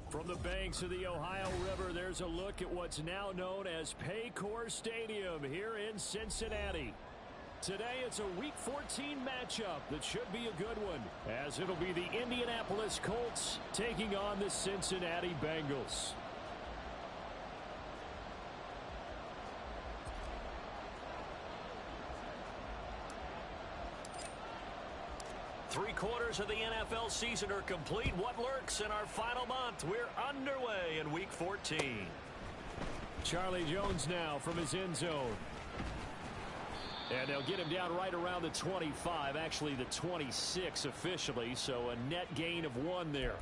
From the banks of the Ohio River, there's a look at what's now known as Paycor Stadium here in Cincinnati. Today, it's a Week 14 matchup that should be a good one, as it'll be the Indianapolis Colts taking on the Cincinnati Bengals. Three-quarters of the NFL season are complete. What lurks in our final month? We're underway in Week 14. Charlie Jones now from his end zone. And they'll get him down right around the 25, actually the 26 officially, so a net gain of 1 there.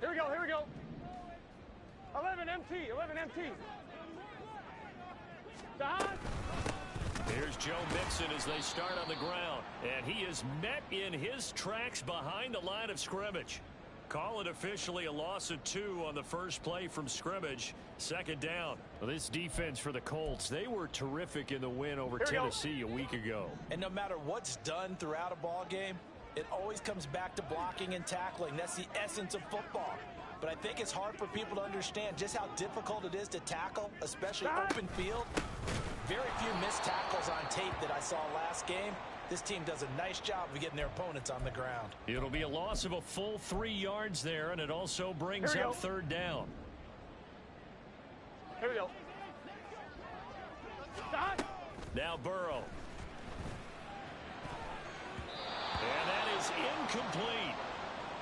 Here we go, here we go. 11 MT, 11 MT. Here's Joe Mixon as they start on the ground. And he is met in his tracks behind the line of scrimmage. Call it officially a loss of 2 on the first play from scrimmage. Second down. Well, this defense for the Colts, they were terrific in the win over Tennessee a week ago. And no matter what's done throughout a ball game, it always comes back to blocking and tackling. That's the essence of football. But I think it's hard for people to understand just how difficult it is to tackle, especially open field. Very few missed tackles on tape that I saw last game. This team does a nice job of getting their opponents on the ground. It'll be a loss of a full 3 yards there, and it also brings up third down. Here we go. Now Burrow. And that is incomplete.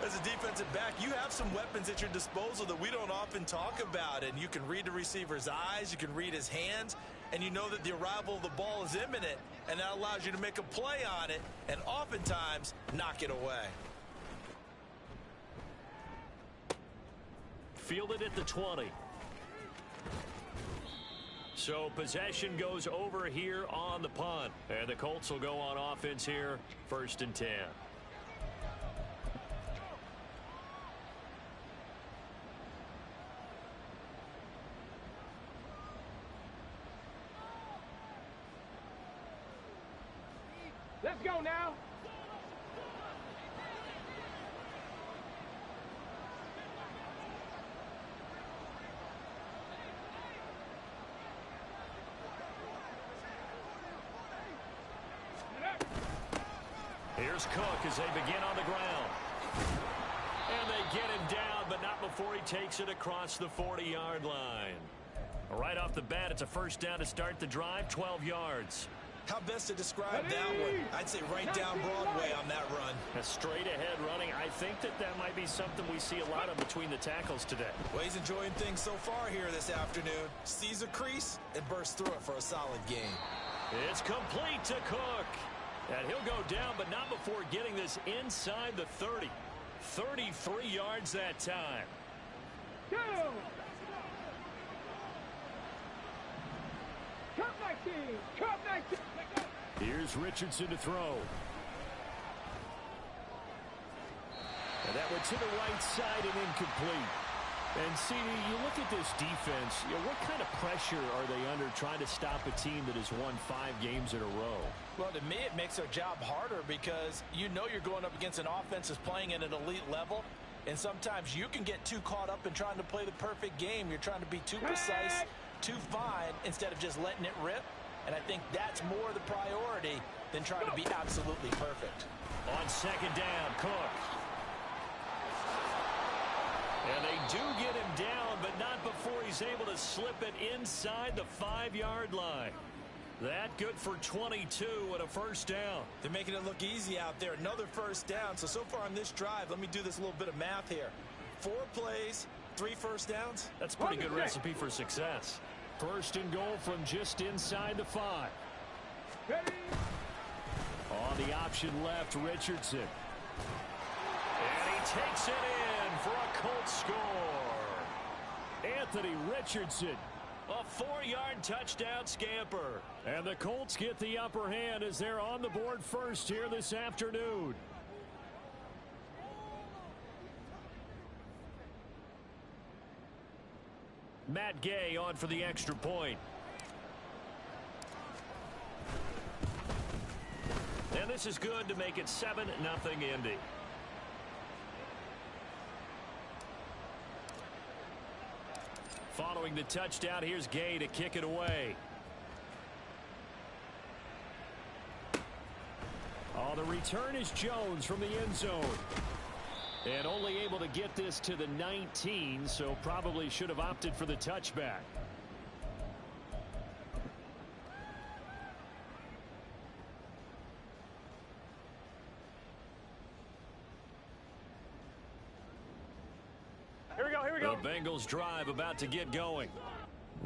As a defensive back, you have some weapons at your disposal that we don't often talk about. And you can read the receiver's eyes, you can read his hands, and you know that the arrival of the ball is imminent. And that allows you to make a play on it and oftentimes knock it away. Fielded at the 20. So possession goes over here on the punt. And the Colts will go on offense here, 1st and 10. Let's go now. Here's Cook as they begin on the ground. And they get him down, but not before he takes it across the 40-yard line. Right off the bat, it's a first down to start the drive, 12 yards. How best to describe that one? I'd say right down Broadway on that run. A straight-ahead running. I think that might be something we see a lot of between the tackles today. Well, he's enjoying things so far here this afternoon. Sees a crease and bursts through it for a solid gain. It's complete to Cook. And he'll go down, but not before getting this inside the 30. 33 yards that time. Go! Cup 19! Cup 19! Here's Richardson to throw. And that went to the right side and incomplete. And, CD, you look at this defense, what kind of pressure are they under trying to stop a team that has won 5 games in a row? Well, to me, it makes their job harder because you know you're going up against an offense that's playing at an elite level. And sometimes you can get too caught up in trying to play the perfect game. You're trying to be too precise, too fine, instead of just letting it rip. And I think that's more the priority than trying to be absolutely perfect. On second down, Cook. And they do get him down, but not before he's able to slip it inside the 5-yard line. That good for 22 and a first down. They're making it look easy out there. Another first down. So far on this drive, let me do this little bit of math here. 4 plays, 3 first downs. That's a pretty good recipe for success. First and goal from just inside the 5. Ready? On the option left, Richardson. And he takes it in for a Colts score. Anthony Richardson, a 4-yard touchdown scamper. And the Colts get the upper hand as they're on the board first here this afternoon. Matt Gay on for the extra point. And this is good to make it 7-0 Indy. Following the touchdown, here's Gay to kick it away. Oh, the return is Jones from the end zone. And only able to get this to the 19, so probably should have opted for the touchback. Here we go. The Bengals drive about to get going.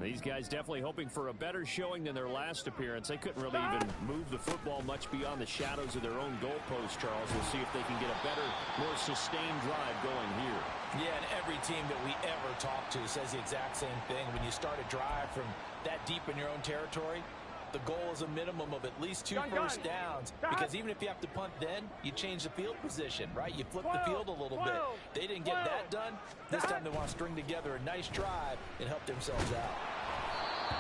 These guys definitely hoping for a better showing than their last appearance. They couldn't really even move the football much beyond the shadows of their own goalpost, Charles. We'll see if they can get a better, more sustained drive going here. Yeah, and every team that we ever talk to says the exact same thing. When you start a drive from that deep in your own territory, the goal is a minimum of at least 2 first downs. Because even if you have to punt then, you change the field position, right? You flip the field a little bit. They didn't get that done. This time they want to string together a nice drive and help themselves out.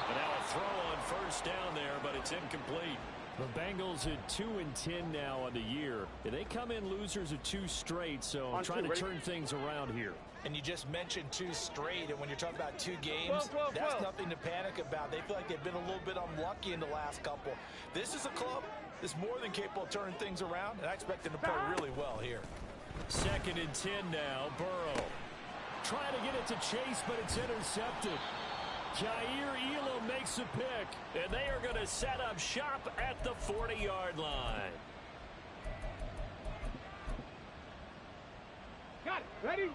And now a throw on first down there, but it's incomplete. The Bengals at 2-10 now on the year. And they come in losers of 2 straight, so trying to turn things around here. And you just mentioned 2 straight, and when you're talking about 2 games, that's nothing to panic about. They feel like they've been a little bit unlucky in the last couple. This is a club that's more than capable of turning things around, and I expect them to play really well here. 2nd and 10 now, Burrow. Trying to get it to Chase, but it's intercepted. Jair Elam makes a pick, and they are going to set up shop at the 40-yard line. Got it. Ready?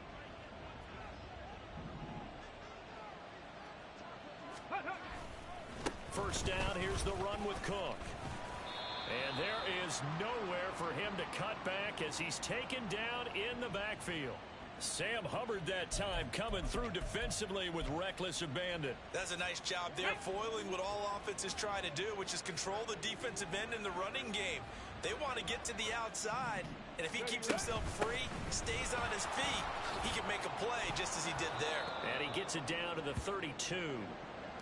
First down, here's the run with Cook. And there is nowhere for him to cut back as he's taken down in the backfield. Sam Hubbard that time coming through defensively with reckless abandon. That's a nice job there, foiling what all offenses try to do, which is control the defensive end in the running game. They want to get to the outside, and if he keeps himself free, stays on his feet, he can make a play just as he did there. And he gets it down to the 32.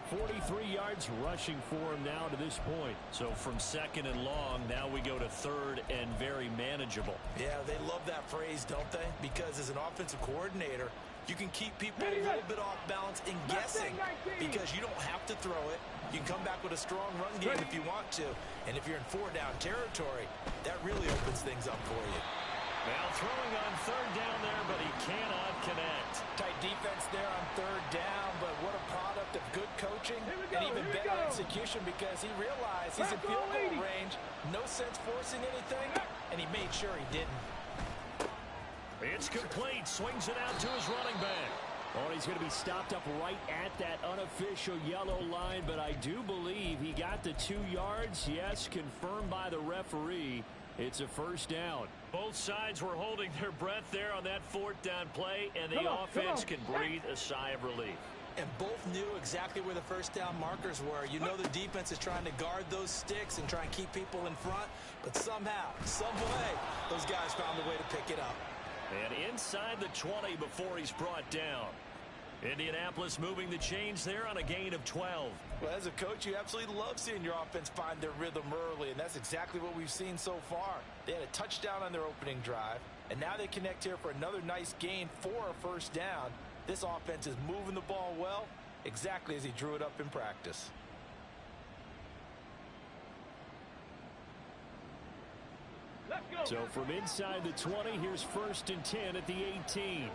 43 yards rushing for him now to this point. So from 2nd and long, now we go to 3rd and very manageable. Yeah, they love that phrase, don't they? Because as an offensive coordinator, you can keep people a little bit off balance and guessing because you don't have to throw it. You can come back with a strong run game if you want to. And if you're in 4-down territory, that really opens things up for you. Now throwing on 3rd down there, but he cannot connect. Tight defense there on 3rd down, but what a product of good coaching and even better execution because he realized he's in field goal range. No sense forcing anything, and he made sure he didn't. It's complete. Swings it out to his running back. Oh, he's going to be stopped up right at that unofficial yellow line, but I do believe he got the 2 yards. Yes, confirmed by the referee. It's a first down. Both sides were holding their breath there on that 4th down play, and the offense can breathe a sigh of relief. And both knew exactly where the first down markers were. You know the defense is trying to guard those sticks and try and keep people in front, but somehow, some way, those guys found a way to pick it up. And inside the 20 before he's brought down. Indianapolis moving the chains there on a gain of 12. Well, as a coach, you absolutely love seeing your offense find their rhythm early, and that's exactly what we've seen so far. They had a touchdown on their opening drive, and now they connect here for another nice gain for a first down. This offense is moving the ball well, exactly as he drew it up in practice. So from inside the 20, here's 1st and 10 at the 18.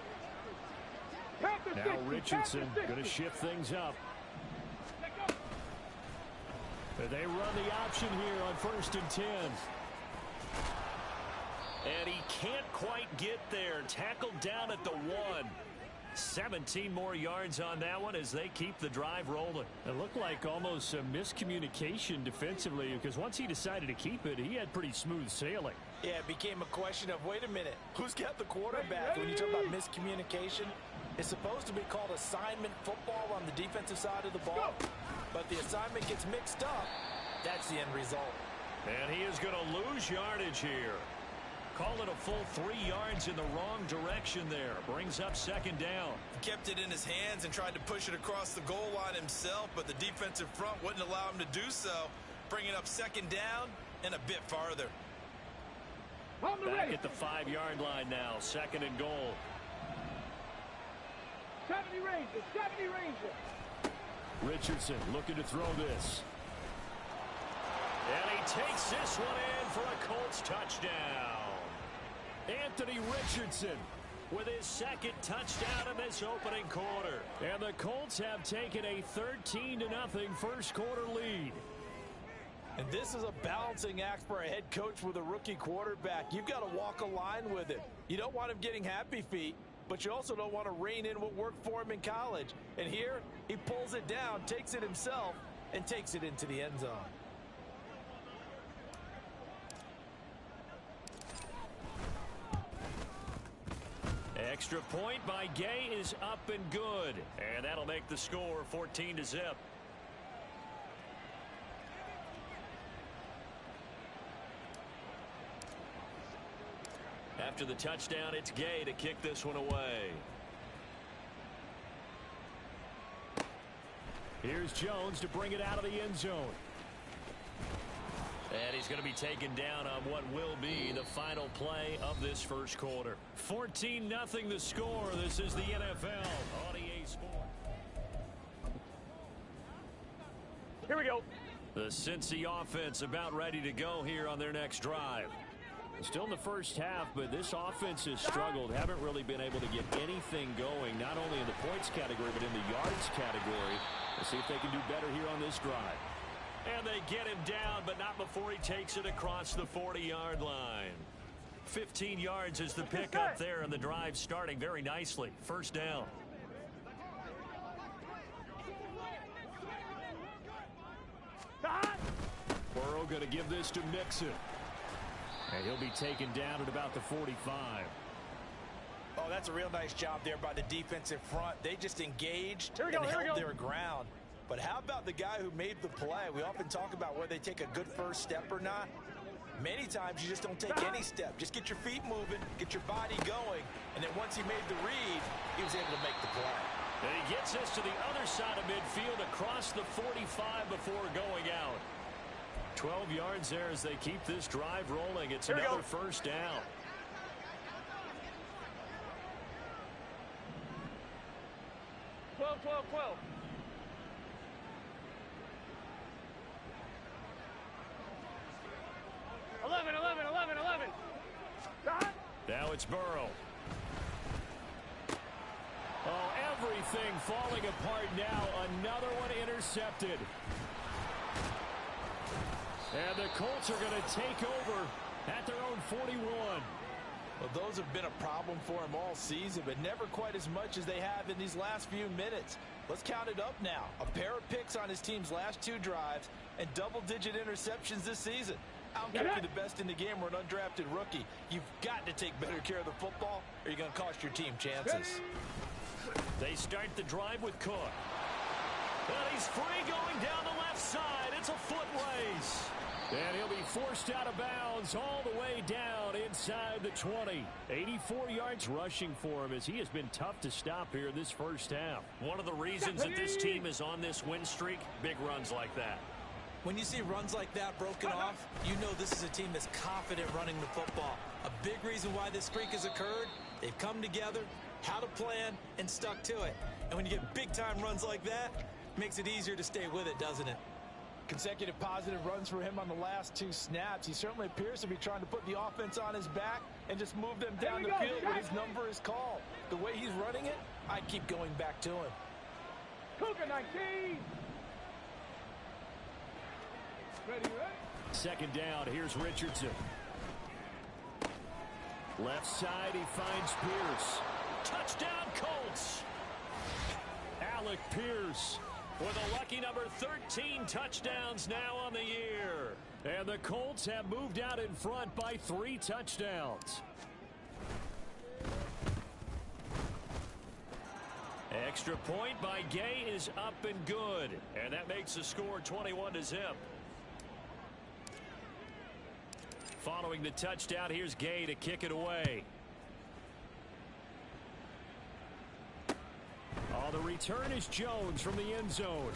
Now Richardson going to shift things up. They run the option here on 1st and 10. And he can't quite get there. Tackled down at the 1. 17 more yards on that one as they keep the drive rolling. It looked like almost a miscommunication defensively because once he decided to keep it, he had pretty smooth sailing. Yeah, it became a question of, wait a minute, who's got the quarterback? When you talk about miscommunication, it's supposed to be called assignment football on the defensive side of the ball, but the assignment gets mixed up. That's the end result. And he is going to lose yardage here. Call it a full 3 yards in the wrong direction there. Brings up 2nd down. He kept it in his hands and tried to push it across the goal line himself, but the defensive front wouldn't allow him to do so, bringing up 2nd down and a bit farther. Back at the 5-yard line now, 2nd and goal. 70 Rangers, 70 Rangers. Richardson looking to throw this. And he takes this one in for a Colts touchdown. Anthony Richardson with his 2nd touchdown in this opening quarter. And the Colts have taken a 13-0 first quarter lead. And this is a balancing act for a head coach with a rookie quarterback. You've got to walk a line with him. You don't want him getting happy feet, but you also don't want to rein in what worked for him in college. And here, he pulls it down, takes it himself, and takes it into the end zone. Extra point by Gay is up and good. And that'll make the score 14-0. After the touchdown, it's Gay to kick this one away. Here's Jones to bring it out of the end zone. And he's going to be taken down on what will be the final play of this first quarter. 14-0 the score. This is the NFL on EA Sports. Here we go. The Cincy offense about ready to go here on their next drive. Still in the first half, but this offense has struggled. Haven't really been able to get anything going, not only in the points category, but in the yards category. Let's see if they can do better here on this drive. And they get him down, but not before he takes it across the 40-yard line. 15 yards is the pickup there, and the drive starting very nicely. First down. Burrow going to give this to Mixon. And he'll be taken down at about the 45. Oh, that's a real nice job there by the defensive front. They just engaged and held their ground. But how about the guy who made the play? We often talk about whether they take a good first step or not. Many times you just don't take any step. Just get your feet moving, get your body going, and then once he made the read, he was able to make the play. And he gets us to the other side of midfield across the 45 before going out. 12 yards there as they keep this drive rolling. It's another first down. Twelve. 11. Now it's Burrow. Oh, everything falling apart now. Another one intercepted. And the Colts are going to take over at their own 41. Well, those have been a problem for him all season, but never quite as much as they have in these last few minutes. Let's count it up now. A pair of picks on his team's last 2 drives and double-digit interceptions this season. I don't care if you're the best in the game or an undrafted rookie. You've got to take better care of the football or you're going to cost your team chances. They start the drive with Cook. And he's free going down the left side. It's a foot race. And he'll be forced out of bounds all the way down inside the 20. 84 yards rushing for him as he has been tough to stop here this first half. One of the reasons that this team is on this win streak, big runs like that. When you see runs like that broken off, you know this is a team that's confident running the football. A big reason why this streak has occurred, they've come together, had a plan, and stuck to it. And when you get big-time runs like that, it makes it easier to stay with it, doesn't it? Consecutive positive runs for him on the last 2 snaps. He certainly appears to be trying to put the offense on his back and just move them down the field when his number is called. The way he's running it, I'd keep going back to him. Cougar 19. Ready? Second down, here's Richardson. Left side, he finds Pierce. Touchdown, Colts! Alec Pierce with a lucky number 13 touchdowns now on the year. And the Colts have moved out in front by 3 touchdowns. Extra point by Gay is up and good. And that makes the score 21-0. Following the touchdown, here's Gay to kick it away. Oh, the return is Jones from the end zone.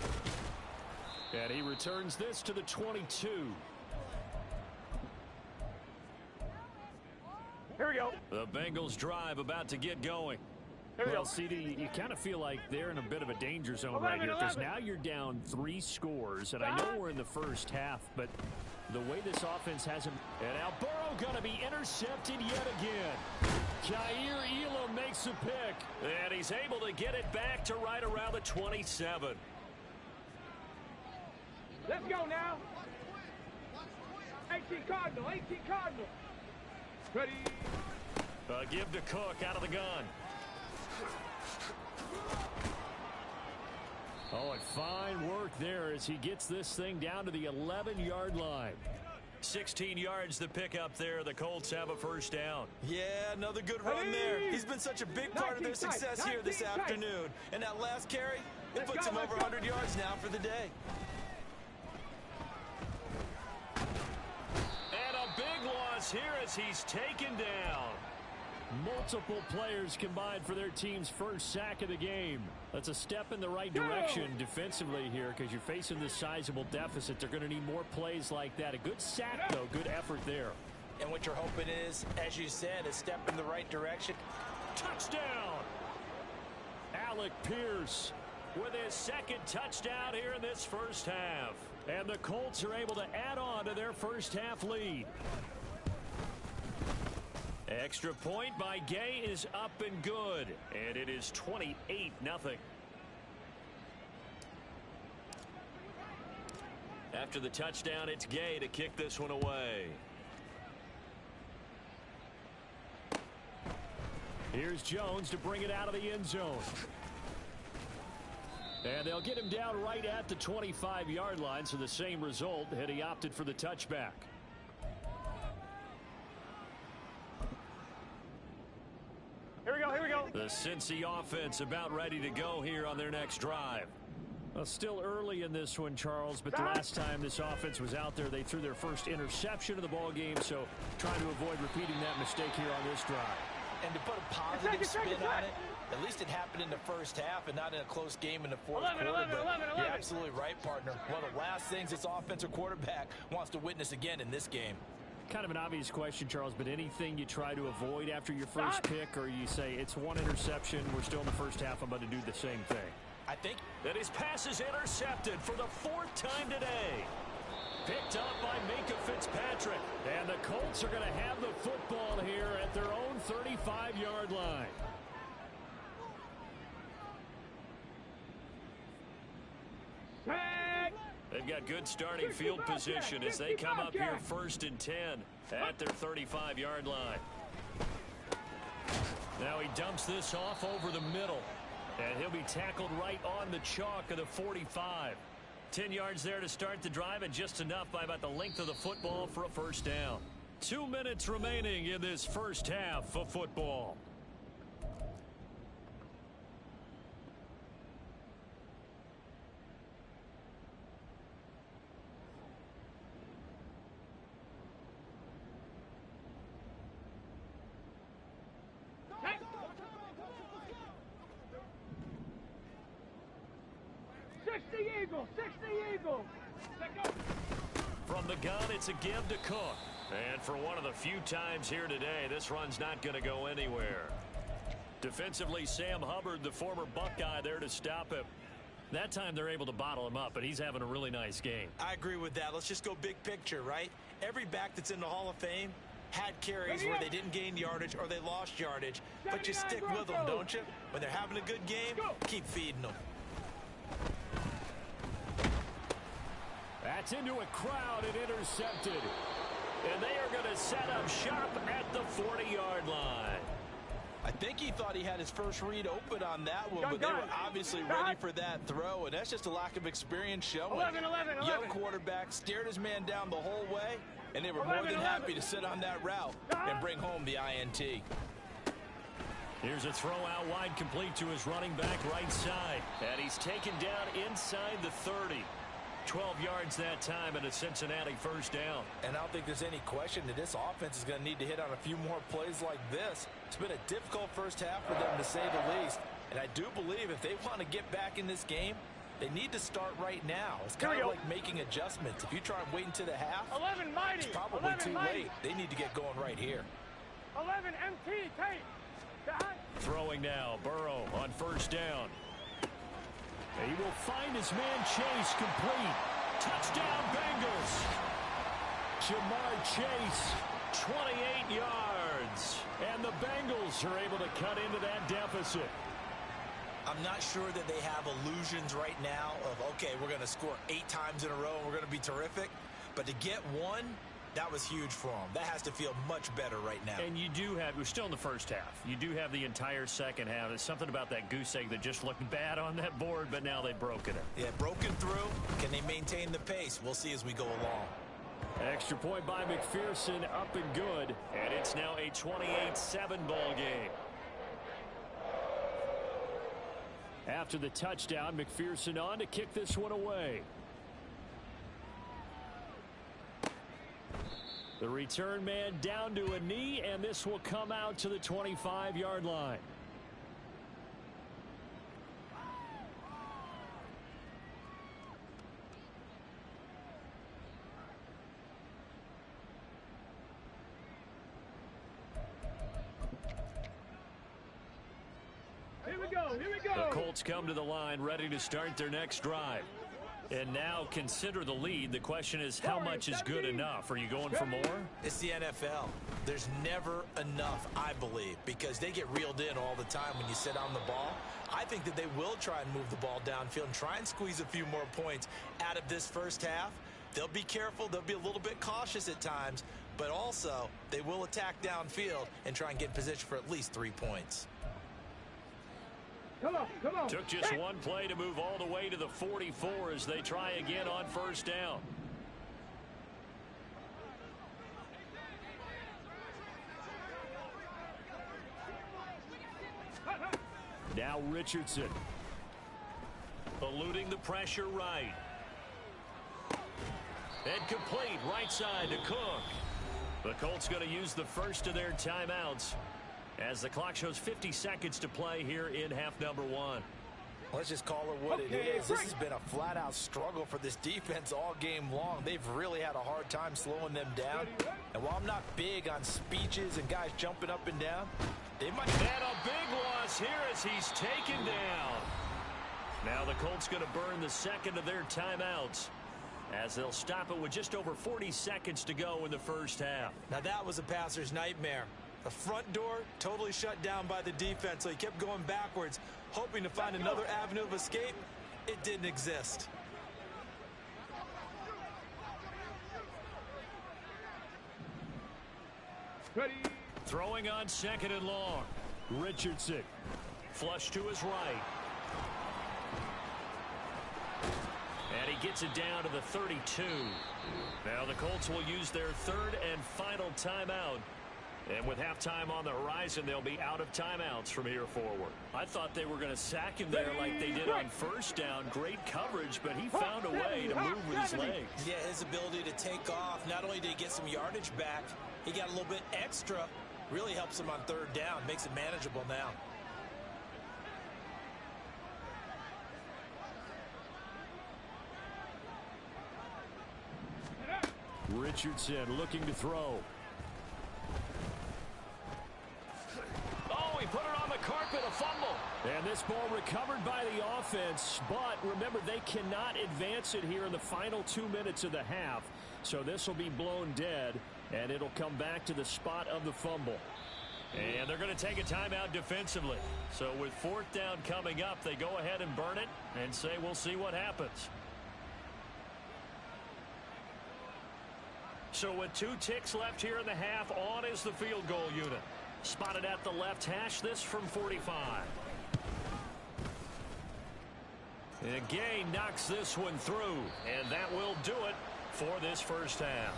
And he returns this to the 22. Here we go. The Bengals drive about to get going. Here we Well, go. CD, you kind of feel like they're in a bit of a danger zone 11, right here because 11. now you're down 3 scores, and I know we're in the first half, but the way this offense hasn't... And now Burrow going to be intercepted yet again. Jair Elam makes a pick, and he's able to get it back to right around the 27. Let's go now. 18 Cardinal, 18 Cardinal. Ready. Give to Cook out of the gun. Oh, and fine work there as he gets this thing down to the 11-yard line. 16 yards to pick up there. The Colts have a first down. Yeah, another good run there. He's been such a big part of their success here this afternoon. And that last carry, it puts him over 100 yards now for the day. And a big loss here as he's taken down. Multiple players combined for their team's first sack of the game. That's a step in the right direction defensively here because you're facing this sizable deficit. They're going to need more plays like that. A good sack, though. Good effort there. And what you're hoping is, as you said, a step in the right direction. Touchdown! Alec Pierce with his second touchdown here in this first half. And the Colts are able to add on to their first half lead. Extra point by Gay is up and good. And it is 28-0. After the touchdown, it's Gay to kick this one away. Here's Jones to bring it out of the end zone. And they'll get him down right at the 25-yard line, so the same result had he opted for the touchback. Here we go, here we go. The Cincy offense about ready to go here on their next drive. Well, still early in this one, Charles, but the last time this offense was out there, they threw their first interception of the ball game, so trying to avoid repeating that mistake here on this drive. And to put a positive spin on it, at least it happened in the first half and not in a close game in the fourth quarter. 11. You're absolutely right, partner. One of the last things this offensive quarterback wants to witness again in this game. Kind of an obvious question, Charles, but anything you try to avoid after your first pick, or you say it's one interception, we're still in the first half, I'm about to do the same thing? I think that his pass is intercepted for the 4th time today. Picked up by Minkah Fitzpatrick. And the Colts are going to have the football here at their own 35-yard line. They've got good starting field position as they come up here 1st and 10 at their 35-yard line. Now he dumps this off over the middle. And he'll be tackled right on the chalk of the 45. 10 yards there to start the drive, and just enough by about the length of the football for a first down. 2 minutes remaining in this first half of football. From the gun, it's a give to Cook. And for one of the few times here today, this run's not going to go anywhere. Defensively, Sam Hubbard, the former Buckeye, there to stop him. That time they're able to bottle him up, but he's having a really nice game. I agree with that. Let's just go big picture, right? Every back that's in the Hall of Fame had carries where they didn't gain yardage or they lost yardage, but you stick with them, don't you? When they're having a good game, keep feeding them. That's into a crowd and intercepted. And they are going to set up shop at the 40-yard line. I think he thought he had his first read open on that one, but they were obviously ready for that throw, and that's just a lack of experience showing. 11. Young quarterback stared his man down the whole way, and they were more than happy to sit on that route and bring home the INT. Here's a throw out wide, complete to his running back right side. And he's taken down inside the 30. 12 yards that time and a Cincinnati first down. And I don't think there's any question that this offense is going to need to hit on a few more plays like this. It's been a difficult first half for them, to say the least. And I do believe if they want to get back in this game, they need to start right now. It's kind of like making adjustments. If you try and wait until the half, it's probably too late. They need to get going right here. 11 MT, Tate. Behind. Throwing now, Burrow on first down. He will find his man Chase complete. Touchdown Bengals. Jamar Chase, 28 yards. And the Bengals are able to cut into that deficit. I'm not sure that they have illusions right now of, okay, we're going to score 8 times in a row and we're going to be terrific. But to get one, that was huge for them. That has to feel much better right now. And you do have, we're still in the first half. You do have the entire second half. There's something about that goose egg that just looked bad on that board, but now they've broken it. Yeah, broken through. Can they maintain the pace? We'll see as we go along. Extra point by McPherson, up and good. And it's now a 28-7 ball game. After the touchdown, McPherson on to kick this one away. The return man down to a knee, and this will come out to the 25-yard line. Here we go, here we go. The Colts come to the line ready to start their next drive. And now consider the lead. The question is, how much is good enough? Are you going for more? It's the NFL. There's never enough, I believe, because they get reeled in all the time when you sit on the ball. I think that they will try and move the ball downfield and try and squeeze a few more points out of this first half. They'll be careful. They'll be a little bit cautious at times, but also they will attack downfield and try and get in position for at least 3 points. Come on, come on. Took just one play to move all the way to the 44 as they try again on first down. Now Richardson. Eluding the pressure right. And complete right side to Cook. The Colts going to use the first of their timeouts as the clock shows 50 seconds to play here in half number 1. Let's just call it what it is. This has been a flat-out struggle for this defense all game long. They've really had a hard time slowing them down. And while I'm not big on speeches and guys jumping up and down, they might... And a big loss here as he's taken down. Now the Colts going to burn the second of their timeouts as they'll stop it with just over 40 seconds to go in the first half. Now that was a passer's nightmare. The front door totally shut down by the defense, so he kept going backwards, hoping to find another avenue of escape. It didn't exist. Ready. Throwing on second and long. Richardson. Flush to his right. And he gets it down to the 32. Now the Colts will use their third and final timeout. And with halftime on the horizon, they'll be out of timeouts from here forward. I thought they were going to sack him there like they did on first down. Great coverage, but he found a way to move with his legs. Yeah, his ability to take off. Not only did he get some yardage back, he got a little bit extra. Really helps him on third down. Makes it manageable now. Richardson looking to throw. Oh, he put it on the carpet, a fumble. And this ball recovered by the offense, but remember, they cannot advance it here in the final 2 minutes of the half. So this will be blown dead, and it'll come back to the spot of the fumble. And they're going to take a timeout defensively. So with fourth down coming up, they go ahead and burn it and say we'll see what happens. So with 2 ticks left here in the half, on is the field goal unit. Spotted at the left hash, this from 45. And Gay knocks this one through, and that will do it for this first half.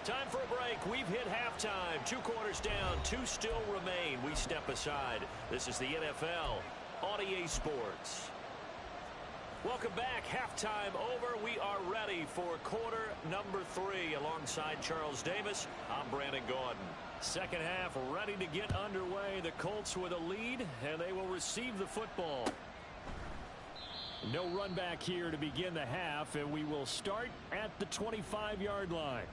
Time for a break. We've hit halftime. 2 quarters down, 2 still remain. We step aside. This is the NFL on EA Sports. Welcome back. Halftime over. We are ready for quarter number 3 alongside Charles Davis. I'm Brandon Gaudin. Second half ready to get underway. The Colts with a lead, and they will receive the football. No run back here to begin the half, and we will start at the 25-yard line.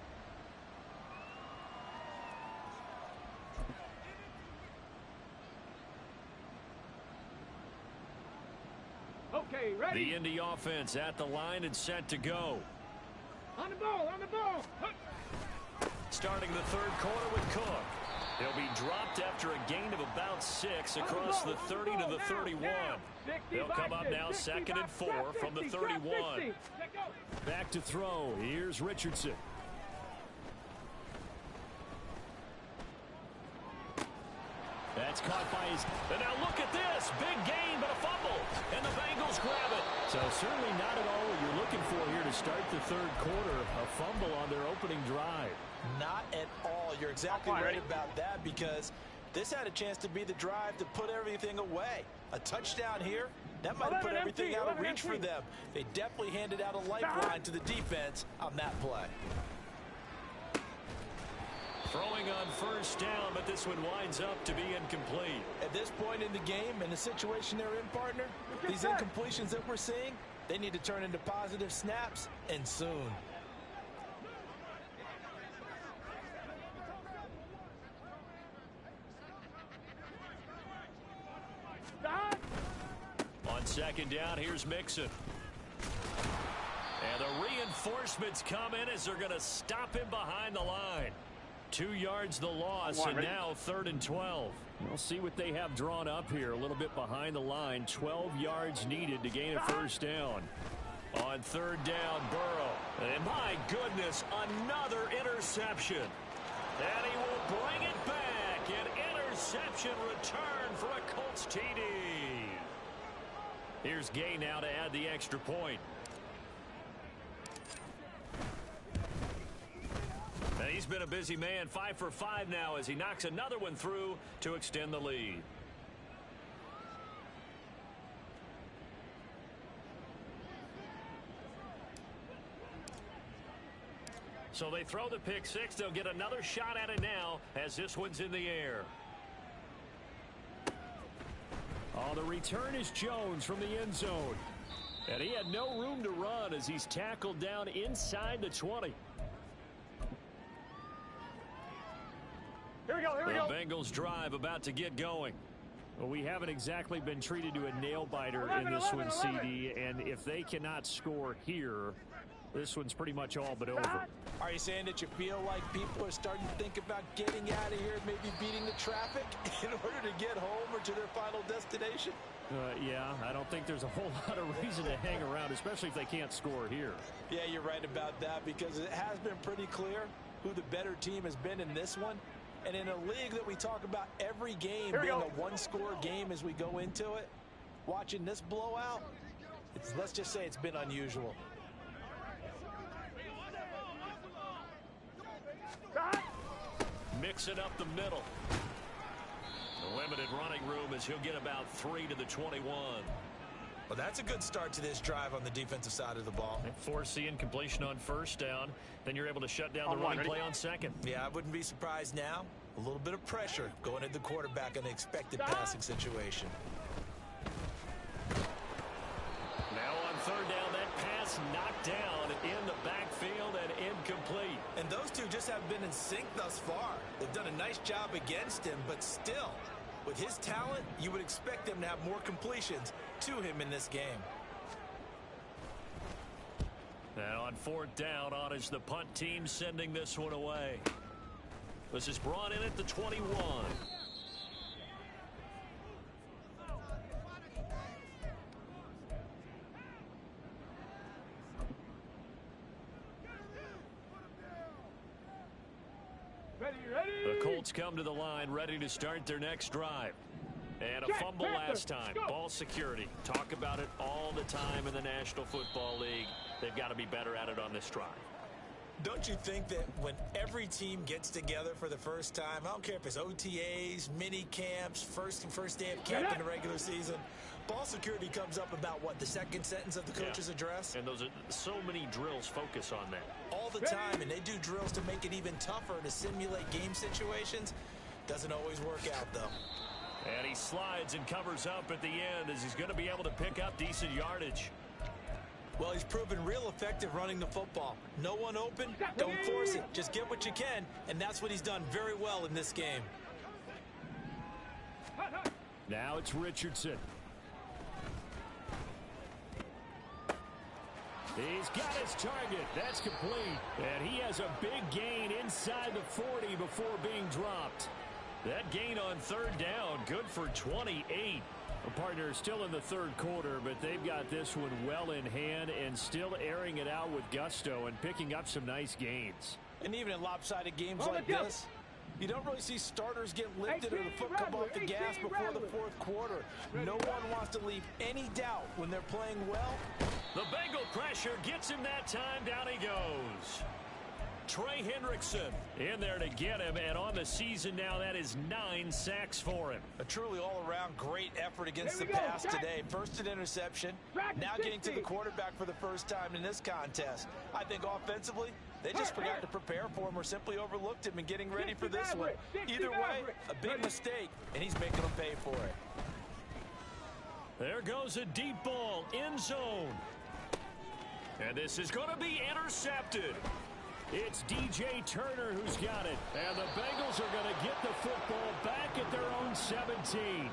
The Indy offense at the line and set to go. On the ball, on the ball. Starting the third quarter with Cook. He'll be dropped after a gain of about 6 across the 30 to the 31. They'll come up now 2nd and 4 from the 31. Back to throw. Here's Richardson. That's caught by his... And now look at this. Big gain, but a fumble. And the Bengals grab it. So certainly not at all what you're looking for here to start the third quarter. A fumble on their opening drive. Not at all. You're exactly right about that, because this had a chance to be the drive to put everything away. A touchdown here, that might have put everything out of reach for them. They definitely handed out a lifeline to the defense on that play. Throwing on first down, but this one winds up to be incomplete. At this point in the game, in the situation they're in, partner, these incompletions that we're seeing, they need to turn into positive snaps, and soon. On second down, here's Mixon. And the reinforcements come in as they're going to stop him behind the line. 2 yards the loss, and now 3rd and 12. We'll see what they have drawn up here. A little bit behind the line. 12 yards needed to gain a first down. On 3rd down, Burrow. And my goodness, another interception. And he will bring it back. An interception return for a Colts TD. Here's Gay now to add the extra point. And he's been a busy man, 5 for 5 now as he knocks another one through to extend the lead. So they throw the pick six. They'll get another shot at it now as this one's in the air. Oh, the return is Jones from the end zone. And he had no room to run as he's tackled down inside the 20. Here we go, here we go. The Bengals drive about to get going. Well, we haven't exactly been treated to a nail-biter in this one, CD. And if they cannot score here, this one's pretty much all but over. Are you saying that you feel like people are starting to think about getting out of here and maybe beating the traffic in order to get home or to their final destination? Yeah, I don't think there's a whole lot of reason to hang around, especially if they can't score here. Yeah, you're right about that, because it has been pretty clear who the better team has been in this one. And in a league that we talk about every game being a one-score game as we go into it, watching this blowout, let's just say it's been unusual. Mix it up the middle. The limited running room as he'll get about 3 to the 21. Well, that's a good start to this drive on the defensive side of the ball. Force the incompletion on first down. Then you're able to shut down the running play on second. Yeah, I wouldn't be surprised now. A little bit of pressure going at the quarterback in the expected passing situation. Now on third down, that pass knocked down in the backfield and incomplete. And those two just haven't been in sync thus far. They've done a nice job against him, but still, with his talent, you would expect them to have more completions to him in this game. Now on fourth down, on is the punt team sending this one away. This is brought in at the 21. The Colts come to the line ready to start their next drive. And a fumble last time. Ball security. Talk about it all the time in the National Football League. They've got to be better at it on this drive. Don't you think that when every team gets together for the first time, I don't care if it's OTAs, mini camps, first day of camp in the regular season, ball security comes up about, what, the second sentence of the coach's address? And those are so many drills focus on that. All the time, and they do drills to make it even tougher to simulate game situations. Doesn't always work out, though. And he slides and covers up at the end as he's going to be able to pick up decent yardage. Well, he's proven real effective running the football. No one open, don't force it. Just get what you can, and that's what he's done very well in this game. Now it's Richardson. He's got his target. That's complete. And he has a big gain inside the 40 before being dropped. That gain on third down, good for 28. The partner is still in the third quarter, but they've got this one well in hand and still airing it out with gusto and picking up some nice gains. And even in lopsided games like this, you don't really see starters get lifted or the foot come off the gas before the fourth quarter. No one wants to leave any doubt when they're playing well. The Bengal pressure gets him that time. Down he goes. Trey Hendrickson in there to get him, and on the season now, that is 9 sacks for him. A truly all-around great effort against the pass today. First an interception, now getting to the quarterback for the first time in this contest. I think offensively, they just forgot to prepare for him or simply overlooked him in getting ready for this one. Either way, a big mistake, and he's making them pay for it. There goes a deep ball, end zone. And this is going to be intercepted. It's DJ Turner who's got it. And the Bengals are going to get the football back at their own 17.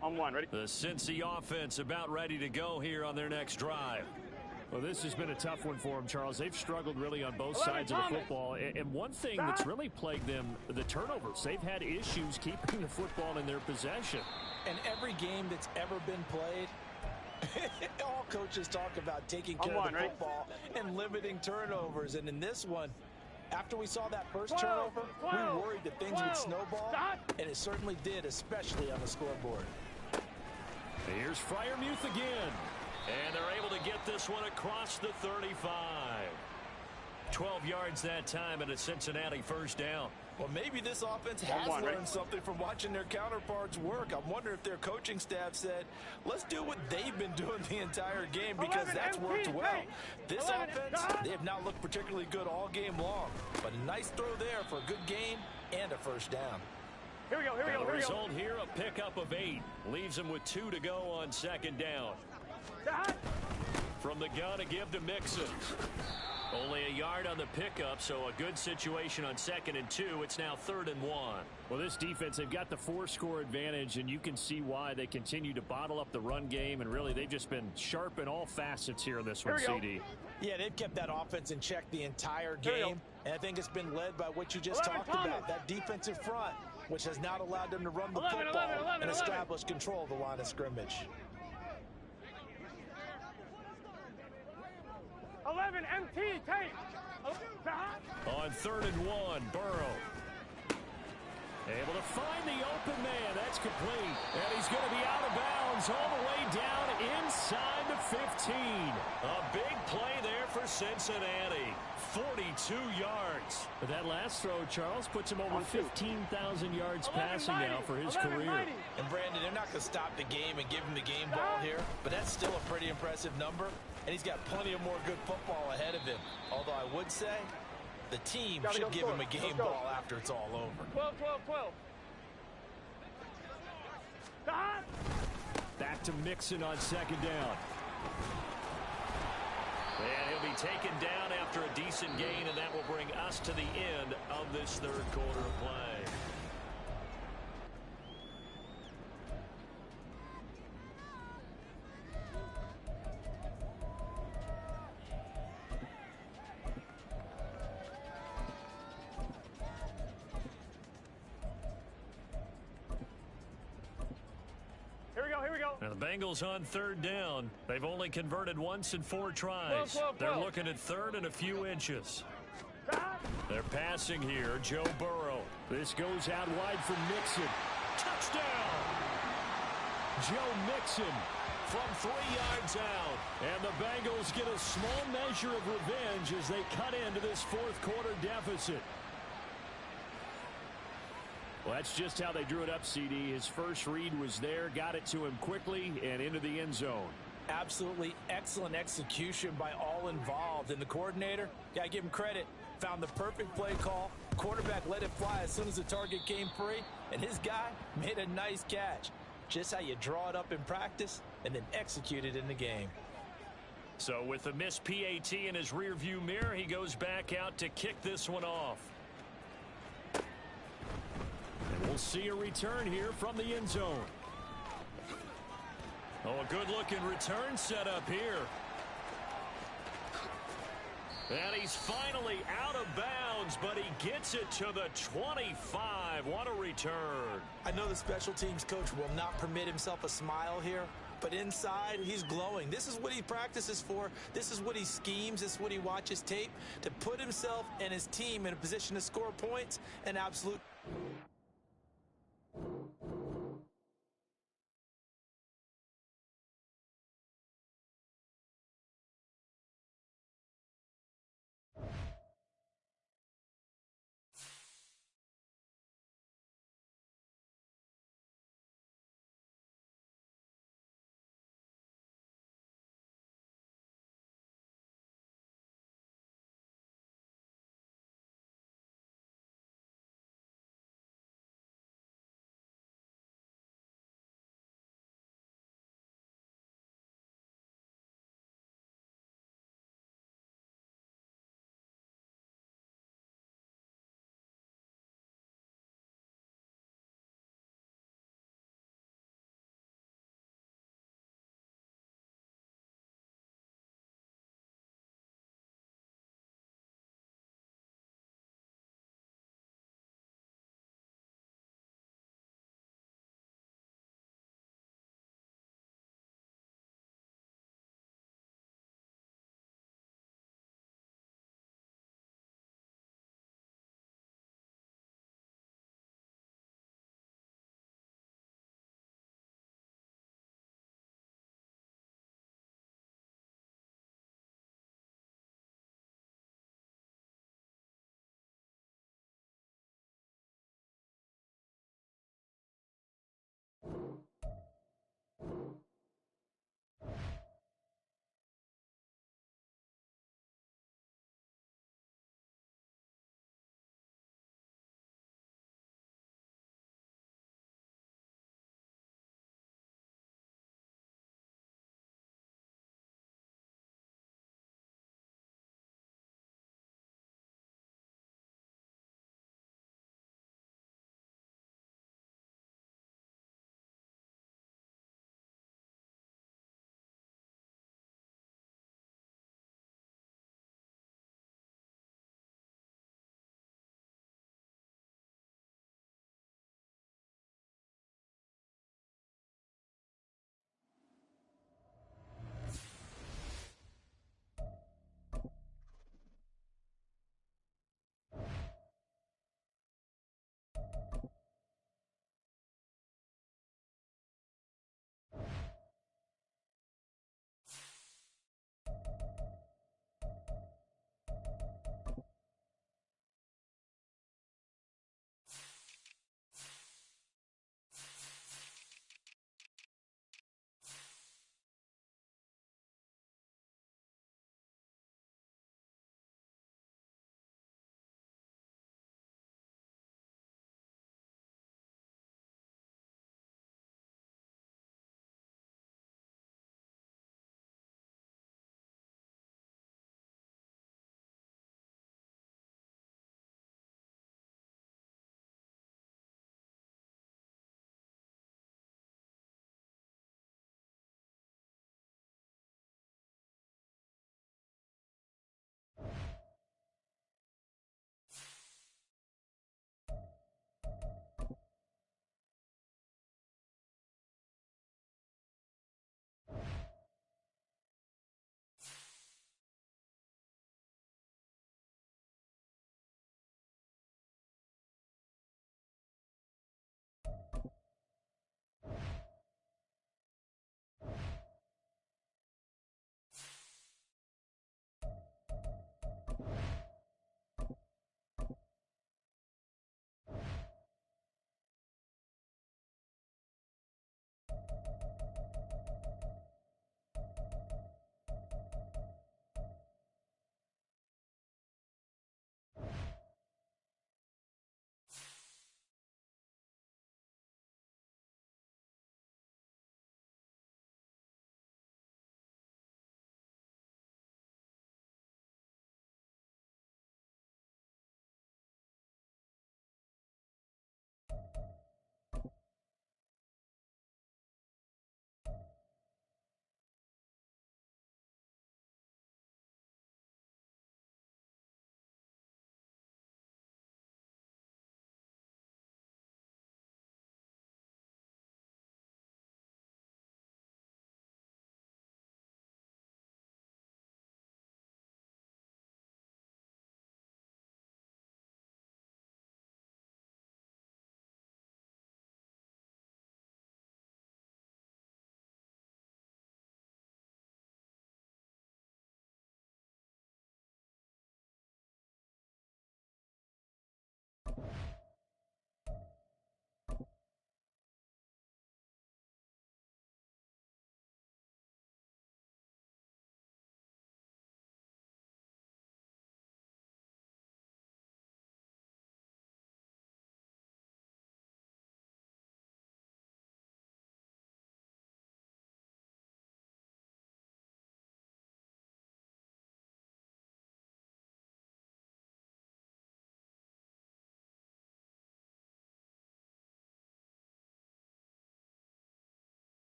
On one, ready? The Cincy offense about ready to go here on their next drive. Well, this has been a tough one for them, Charles. They've struggled really on both sides of the football. And one thing that's really plagued them, the turnovers. They've had issues keeping the football in their possession. And every game that's ever been played, all coaches talk about taking care of the football and limiting turnovers. And in this one, after we saw that first turnover, we worried that things would snowball. And it certainly did, especially on the scoreboard. Here's Freiermuth again. And they're able to get this one across the 35. 12 yards that time and a Cincinnati first down. Well, maybe this offense has learned something from watching their counterparts work. I'm wondering if their coaching staff said, let's do what they've been doing the entire game because that's worked well. This offense, they have not looked particularly good all game long. But a nice throw there for a good gain and a first down. Here we go, here we go, here we go. The result here, a pickup of 8. Leaves them with 2 to go on second down. From the gun to give to Mixon. Only a yard on the pickup, so a good situation on 2nd and 2. It's now 3rd and 1. Well, this defense, they've got the 4-score advantage, and you can see why they continue to bottle up the run game, and really they've just been sharp in all facets here in this one, CD. Yeah, they've kept that offense in check the entire game, and I think it's been led by what you just talked about, that defensive front, which has not allowed them to run the football and establish control of the line of scrimmage. 11 MT, take. On 3rd and 1, Burrow. Able to find the open man. That's complete. And he's going to be out of bounds all the way down inside the 15. A big play there for Cincinnati. 42 yards. But that last throw, Charles, puts him over 15,000 yards passing now for his career. And Brandon, they're not going to stop the game and give him the game ball here, but that's still a pretty impressive number. And he's got plenty of more good football ahead of him. Although I would say the team should give him a game ball after it's all over. 12, 12, 12. Back to Mixon on 2nd down. And he'll be taken down after a decent gain, and that will bring us to the end of this 3rd quarter of play. Now the Bengals on 3rd down. They've only converted once in 4 tries. They're looking at 3rd and a few inches. They're passing here. Joe Burrow. This goes out wide for Mixon. Touchdown! Joe Mixon from 3 yards out. And the Bengals get a small measure of revenge as they cut into this 4th quarter deficit. Well, that's just how they drew it up, CD. His first read was there, got it to him quickly, and into the end zone. Absolutely excellent execution by all involved. And the coordinator, got to give him credit, found the perfect play call. Quarterback let it fly as soon as the target came free, and his guy made a nice catch. Just how you draw it up in practice and then execute it in the game. So with the missed PAT in his rearview mirror, he goes back out to kick this one off. We'll see a return here from the end zone. Oh, a good-looking return set up here. And he's finally out of bounds, but he gets it to the 25. What a return. I know the special teams coach will not permit himself a smile here, but inside, he's glowing. This is what he practices for. This is what he schemes. This is what he watches tape to put himself and his team in a position to score points. An absolute...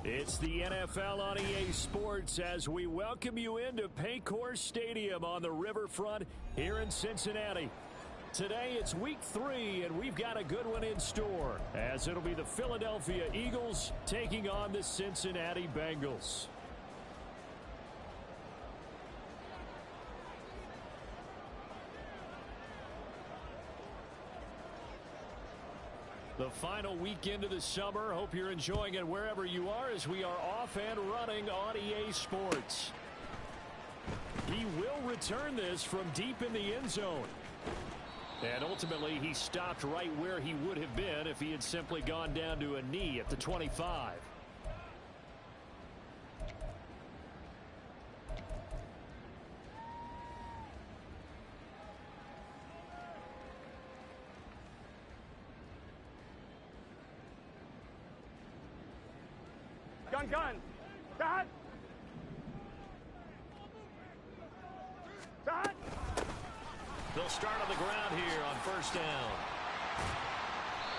It's the NFL on EA Sports as we welcome you into Paycor Stadium on the riverfront here in Cincinnati. Today it's week 3 and we've got a good one in store as it'll be the Philadelphia Eagles taking on the Cincinnati Bengals. The final weekend of the summer. Hope you're enjoying it wherever you are as we are off and running on EA Sports. He will return this from deep in the end zone. And ultimately, he stopped right where he would have been if he had simply gone down to a knee at the 25. Gun. Dad. They'll start on the ground here on first down.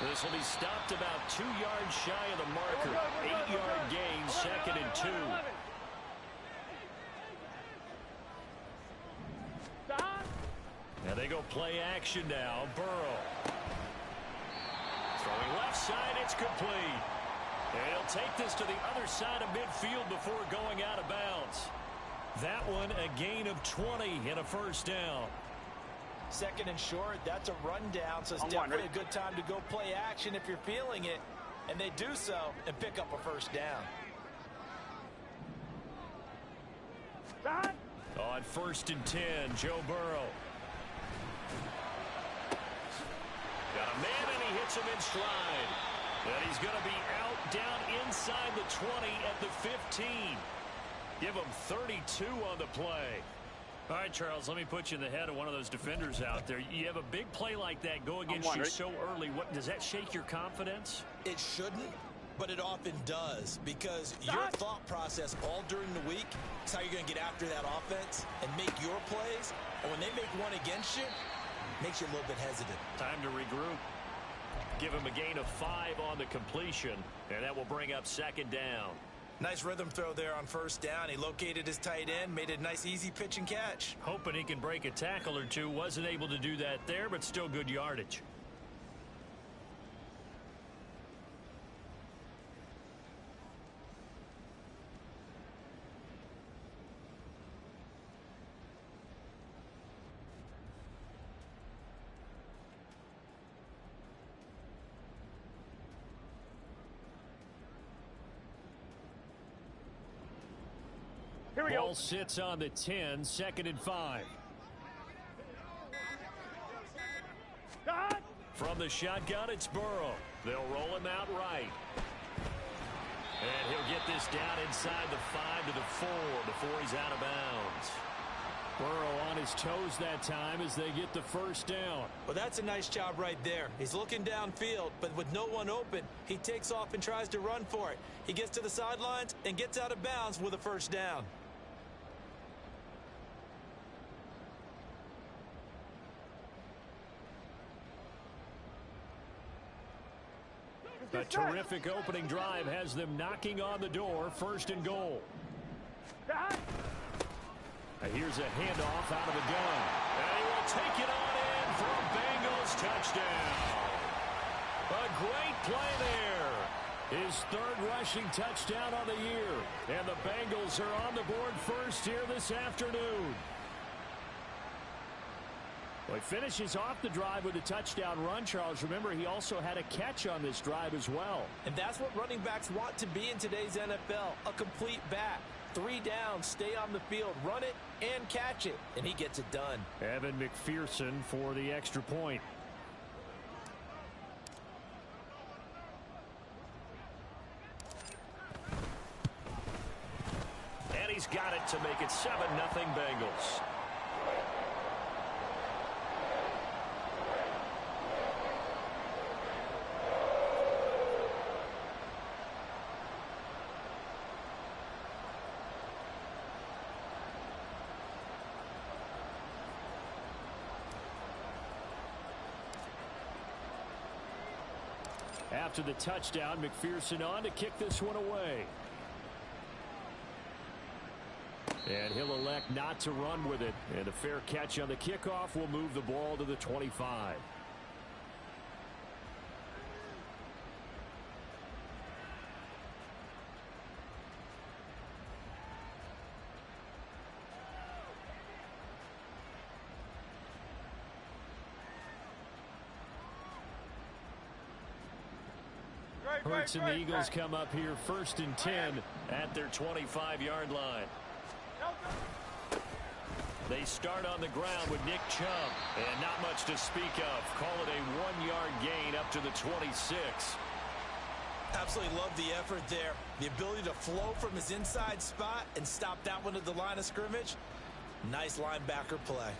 This will be stopped about 2 yards shy of the marker. 8-yard gain, second and 2. Now they go play action now. Burrow. Throwing left side, it's complete. And he'll take this to the other side of midfield before going out of bounds. That one a gain of 20 and a first down. Second and short, that's a rundown, so it's definitely a good time to go play action if you're feeling it. And they do so and pick up a first down. On first and 10, Joe Burrow. Got a man and he hits him in stride. And he's going to be out down inside the 20 at the 15. Give him 32 on the play. All right, Charles, let me put you in the head of one of those defenders out there. You have a big play like that go against you so early. What does that shake your confidence? It shouldn't, but it often does because your thought process all during the week is how you're going to get after that offense and make your plays. And when they make one against you, it makes you a little bit hesitant. Time to regroup. Give him a gain of 5 on the completion, and that will bring up second down. Nice rhythm throw there on first down. He located his tight end, made a nice easy pitch and catch. Hoping he can break a tackle or two. Wasn't able to do that there, but still good yardage. Here we go. Ball sits on the 10, second and 5. From the shotgun, it's Burrow. They'll roll him out right. And he'll get this down inside the 5 to the 4 before he's out of bounds. Burrow on his toes that time as they get the first down. Well, that's a nice job right there. He's looking downfield, but with no one open, he takes off and tries to run for it. He gets to the sidelines and gets out of bounds with a first down. A terrific opening drive has them knocking on the door, first and goal. Here's a handoff out of the gun. And he will take it on in for a Bengals touchdown. A great play there. His 3rd rushing touchdown on the year. And the Bengals are on the board first here this afternoon. Well, he finishes off the drive with a touchdown run, Charles. Remember, he also had a catch on this drive as well. And that's what running backs want to be in today's NFL, a complete back. 3 downs, stay on the field, run it, and catch it. And he gets it done. Evan McPherson for the extra point. And he's got it to make it 7-0 Bengals. After the touchdown, McPherson on to kick this one away. And he'll elect not to run with it. And a fair catch on the kickoff will move the ball to the 25. Hurts and the Eagles come up here 1st and 10 at their 25-yard line. They start on the ground with Nick Chubb, and not much to speak of. Call it a 1-yard gain up to the 26. Absolutely love the effort there. The ability to flow from his inside spot and stop that one at the line of scrimmage. Nice linebacker play.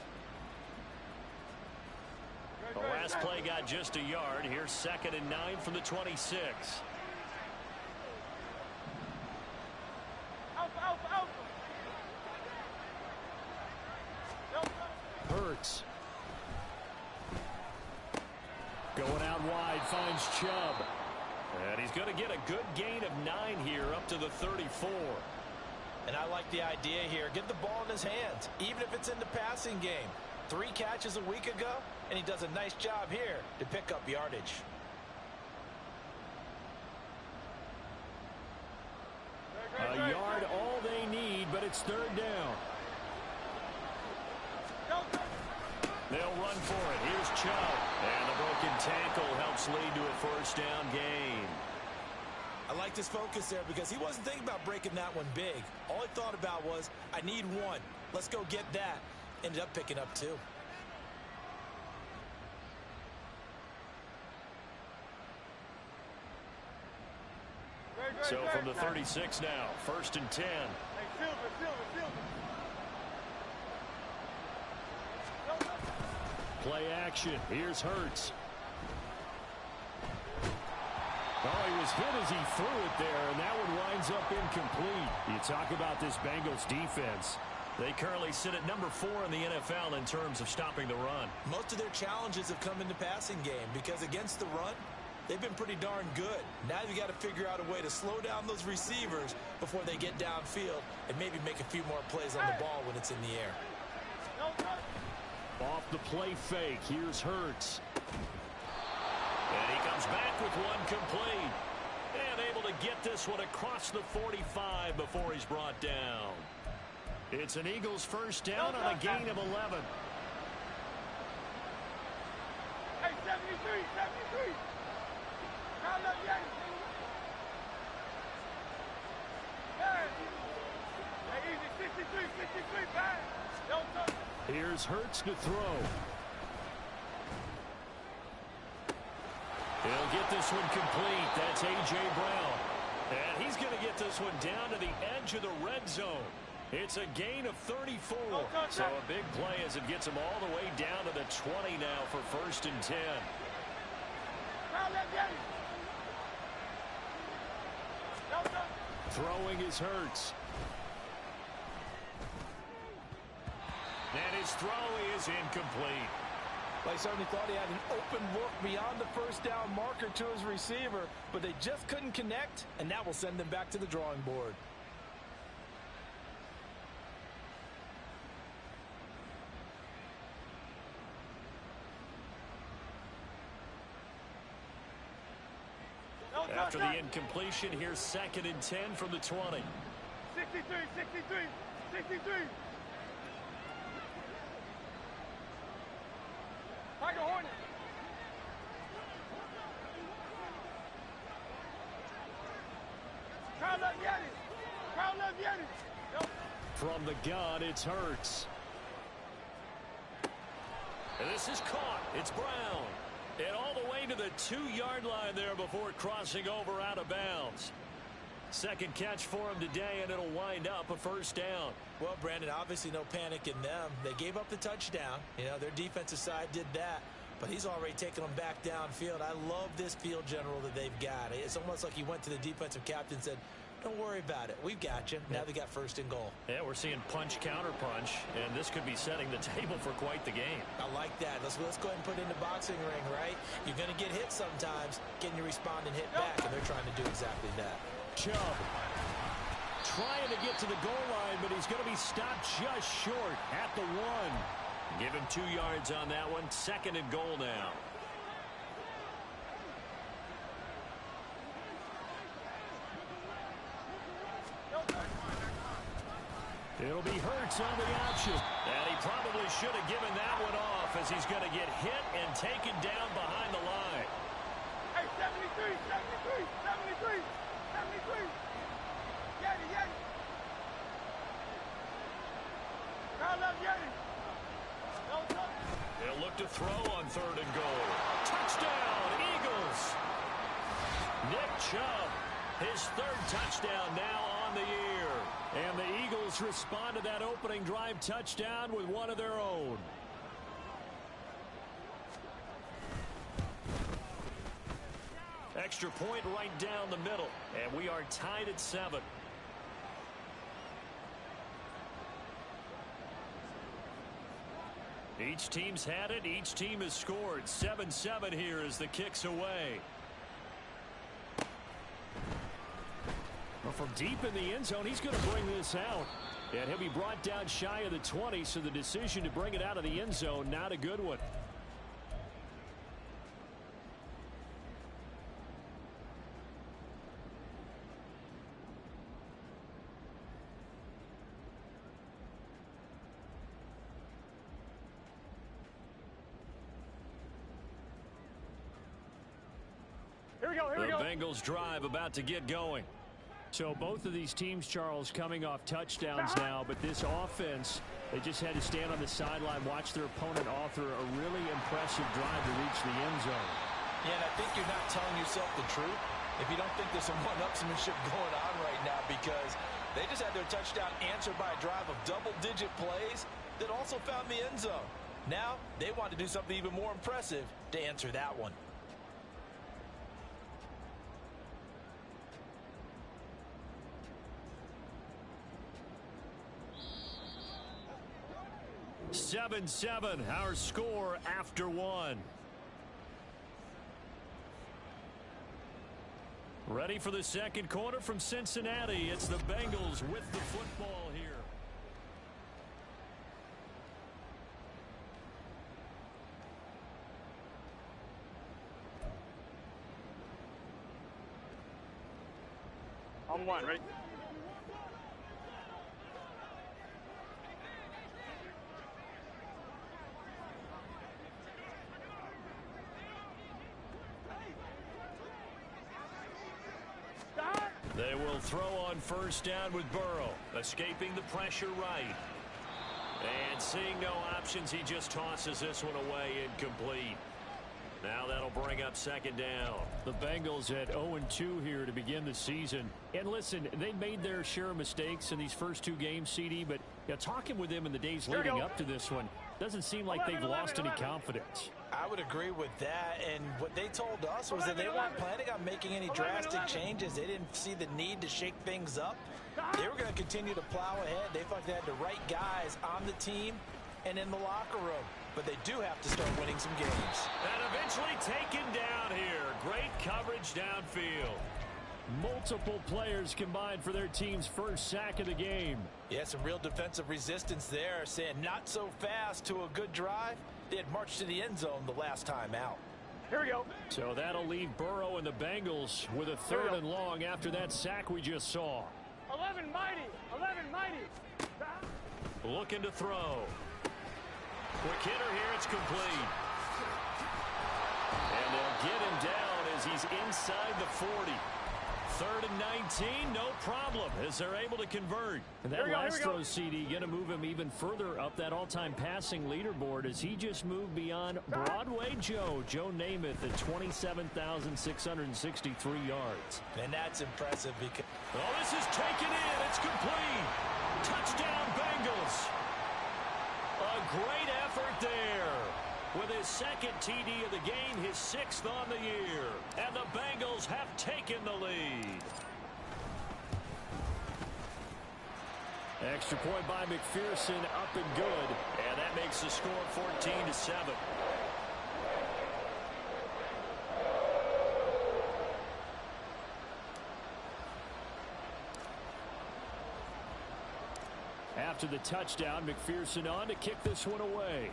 The last play got just a yard. Here's 2nd and 9 from the 26. Hurts. Going out wide, finds Chubb. And he's going to get a good gain of 9 here up to the 34. And I like the idea here. Get the ball in his hands, even if it's in the passing game. 3 catches a week ago, and he does a nice job here to pick up yardage. A yard all they need, but it's 3rd down. They'll run for it. Here's Chubb. And the broken tackle helps lead to a 1st down gain. I like his focus there because he wasn't thinking about breaking that one big. All he thought about was, I need 1. Let's go get that. Ended up picking up 2. So from the 36 now, 1st and 10. Play action. Here's Hurts. Oh, he was hit as he threw it there, and that one winds up incomplete. You talk about this Bengals defense. They currently sit at number 4 in the NFL in terms of stopping the run. Most of their challenges have come in the passing game because against the run, they've been pretty darn good. Now you got to figure out a way to slow down those receivers before they get downfield and maybe make a few more plays on the ball when it's in the air. Off the play fake, here's Hurts. And he comes back with one complete. And able to get this one across the 45 before he's brought down. It's an Eagles 1st down on a gain of 11. Hey, 73, 73. Round up, Yankees. Hey, easy, 63, 63, bang. Here's Hurts to throw. He'll get this one complete. That's A.J. Brown. And he's going to get this one down to the edge of the red zone. It's a gain of 34. So a big play as it gets him all the way down to the 20 now for 1st and 10. Throwing is Hurts. And his throw is incomplete. Well, he certainly thought he had an open look beyond the 1st down marker to his receiver, but they just couldn't connect, and that will send them back to the drawing board. After the incompletion, here's 2nd and 10 from the 20. 63, 63, 63. Tiger Hornet. Crowd left Yetis. Crowd left Yetis. From the gun, it's Hurts. And this is caught. It's Brown. And all the way to the 2-yard line there before crossing over out of bounds. 2nd catch for him today, and it'll wind up a 1st down. Well, Brandon, obviously no panic in them. They gave up the touchdown. You know, their defensive side did that. But he's already taken them back downfield. I love this field general that they've got. It's almost like he went to the defensive captain and said, don't worry about it. We've got you. Now they got 1st and goal. Yeah, we're seeing punch, counter punch, and this could be setting the table for quite the game. I like that. Let's go ahead and put it in the boxing ring, right? You're going to get hit sometimes. Can you respond and hit back? And they're trying to do exactly that. Chubb trying to get to the goal line, but he's going to be stopped just short at the 1. Give him 2 yards on that one. 2nd and goal now. It'll be Hurts on the option. And he probably should have given that one off as he's going to get hit and taken down behind the line. Hey, 73, 73, 73, 73. Yeti, Yeti. Round up, Yeti. They'll look to throw on 3rd and goal. Touchdown, Eagles. Nick Chubb, his 3rd touchdown now on the year. And the Eagles respond to that opening drive touchdown with one of their own. Extra point right down the middle. And we are tied at 7. Each team's had it. Each team has scored. 7-7 here as the kick's away. Well, from deep in the end zone, he's going to bring this out. And he'll be brought down shy of the 20, so the decision to bring it out of the end zone, not a good one. Here we go, here we go. The Bengals drive about to get going. So both of these teams, Charles, coming off touchdowns now, but this offense, they just had to stand on the sideline, watch their opponent author a really impressive drive to reach the end zone. Yeah, and I think you're not telling yourself the truth if you don't think there's some one-upsmanship going on right now, because they just had their touchdown answered by a drive of double-digit plays that also found the end zone. Now they want to do something even more impressive to answer that one. 7-7, our score after 1. Ready for the second quarter from Cincinnati. It's the Bengals with the football here. On 1, right? They will throw on first down with Burrow, escaping the pressure right. And seeing no options, he just tosses this one away, incomplete. Now that'll bring up second down. The Bengals at 0-2 here to begin the season. And listen, they made their share of mistakes in these first 2 games, CD, but talking with them in the days leading up to this one, doesn't seem like they've lost any confidence. I would agree with that, and what they told us was that they weren't planning on making any drastic changes. They didn't see the need to shake things up. They were going to continue to plow ahead. They felt they had the right guys on the team and in the locker room. But they do have to start winning some games. And eventually taken down here. Great coverage downfield. Multiple players combined for their team's first sack of the game. Yeah, some real defensive resistance there, saying not so fast to a good drive. They had marched to the end zone the last time out. Here we go. So that'll leave Burrow and the Bengals with a 3rd and long after that sack we just saw. 11 mighty. 11 mighty. Looking to throw. Quick hitter here. It's complete. And they'll get him down as he's inside the 40. 3rd and 19, no problem, as they're able to convert. And that last throw, CD, going to move him even further up that all-time passing leaderboard as he just moved beyond Broadway Joe Namath at 27,663 yards. And that's impressive because... Oh, this is taken in. It's complete. Touchdown, Bengals. A great effort there. With his 2nd TD of the game, his 6th on the year. And the Bengals have taken the lead. Extra point by McPherson, up and good. And that makes the score 14-7. after the touchdown. McPherson on to kick this one away.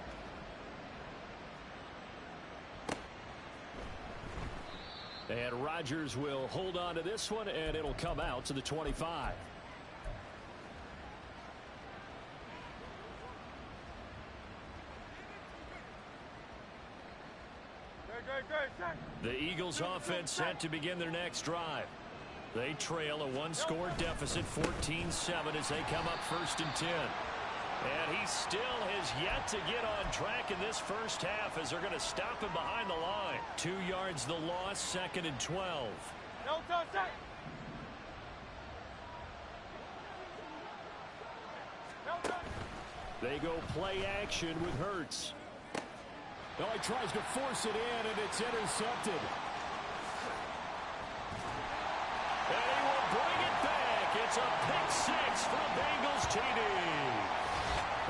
And Rodgers will hold on to this one, and it'll come out to the 25. The Eagles offense set to begin their next drive. They trail a one-score deficit, 14-7, as they come up 1st and 10. And he still has yet to get on track in this first half as they're going to stop him behind the line. 2 yards the loss, 2nd and 12. No touchdown. They go play action with Hurts. Oh, he tries to force it in, and it's intercepted. And he will bring it back. It's a pick six from Bengals TD.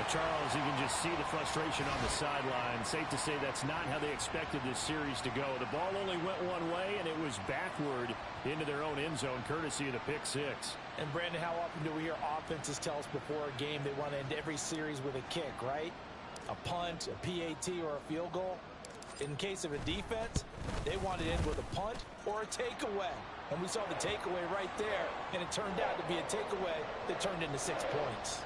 Charles, you can just see the frustration on the sideline. Safe to say that's not how they expected this series to go. The ball only went one way, and it was backward into their own end zone, courtesy of the pick six. And, Brandon, how often do we hear offenses tell us before a game they want to end every series with a kick, right? A punt, a PAT, or a field goal. In case of a defense, they want to end with a punt or a takeaway. And we saw the takeaway right there, and it turned out to be a takeaway that turned into 6 points.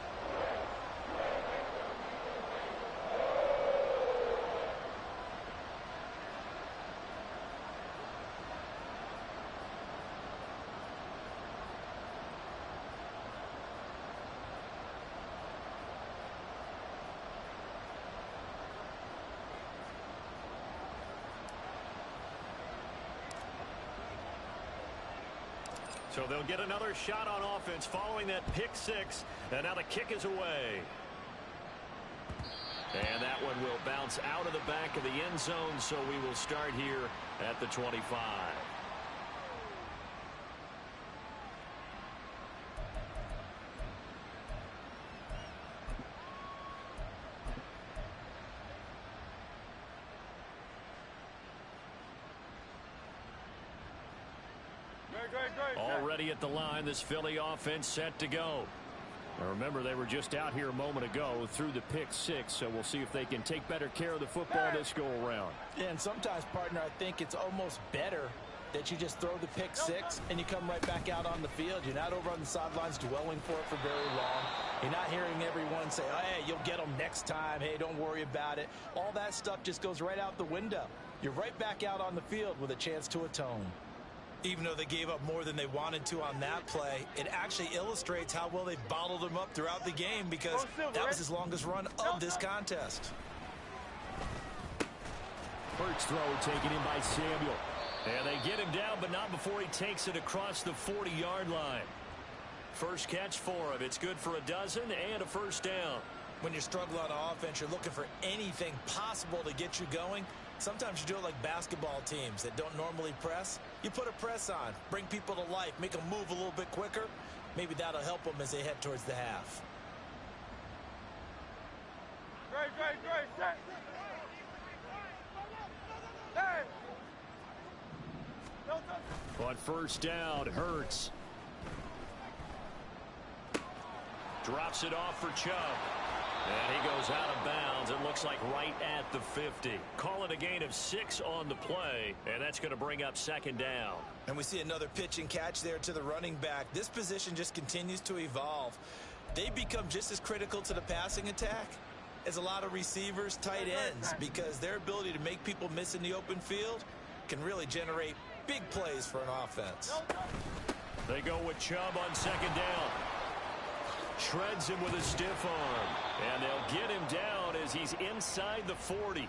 So they'll get another shot on offense following that pick six. And now the kick is away. And that one will bounce out of the back of the end zone. So we will start here at the 25. Already at the line, this Philly offense set to go. Now remember, they were just out here a moment ago through the pick six, so we'll see if they can take better care of the football this go around. Yeah, and sometimes, partner, I think it's almost better that you just throw the pick six and you come right back out on the field. You're not over on the sidelines dwelling for it for very long. You're not hearing everyone say, oh, hey, you'll get them next time. Hey, don't worry about it. All that stuff just goes right out the window. You're right back out on the field with a chance to atone. Even though they gave up more than they wanted to on that play, it actually illustrates how well they bottled them up throughout the game, because that was his longest run of this contest. Hurts throw taken in by Samuel. And they get him down, but not before he takes it across the 40-yard line. First catch for him. It's good for a dozen and a first down. When you struggle on offense, you're looking for anything possible to get you going. Sometimes you do it like basketball teams that don't normally press. You put a press on, bring people to life, make them move a little bit quicker. Maybe that'll help them as they head towards the half. Great, set. Hey! On first down, Hurts. Drops it off for Chubb. And he goes out of bounds. It looks like right at the 50. Call it a gain of 6 on the play, and that's going to bring up second down. And we see another pitch and catch there to the running back. This position just continues to evolve. They become just as critical to the passing attack as a lot of receivers, tight ends, because their ability to make people miss in the open field can really generate big plays for an offense. They go with Chubb on second down. Shreds him with a stiff arm. And they'll get him down as he's inside the 40.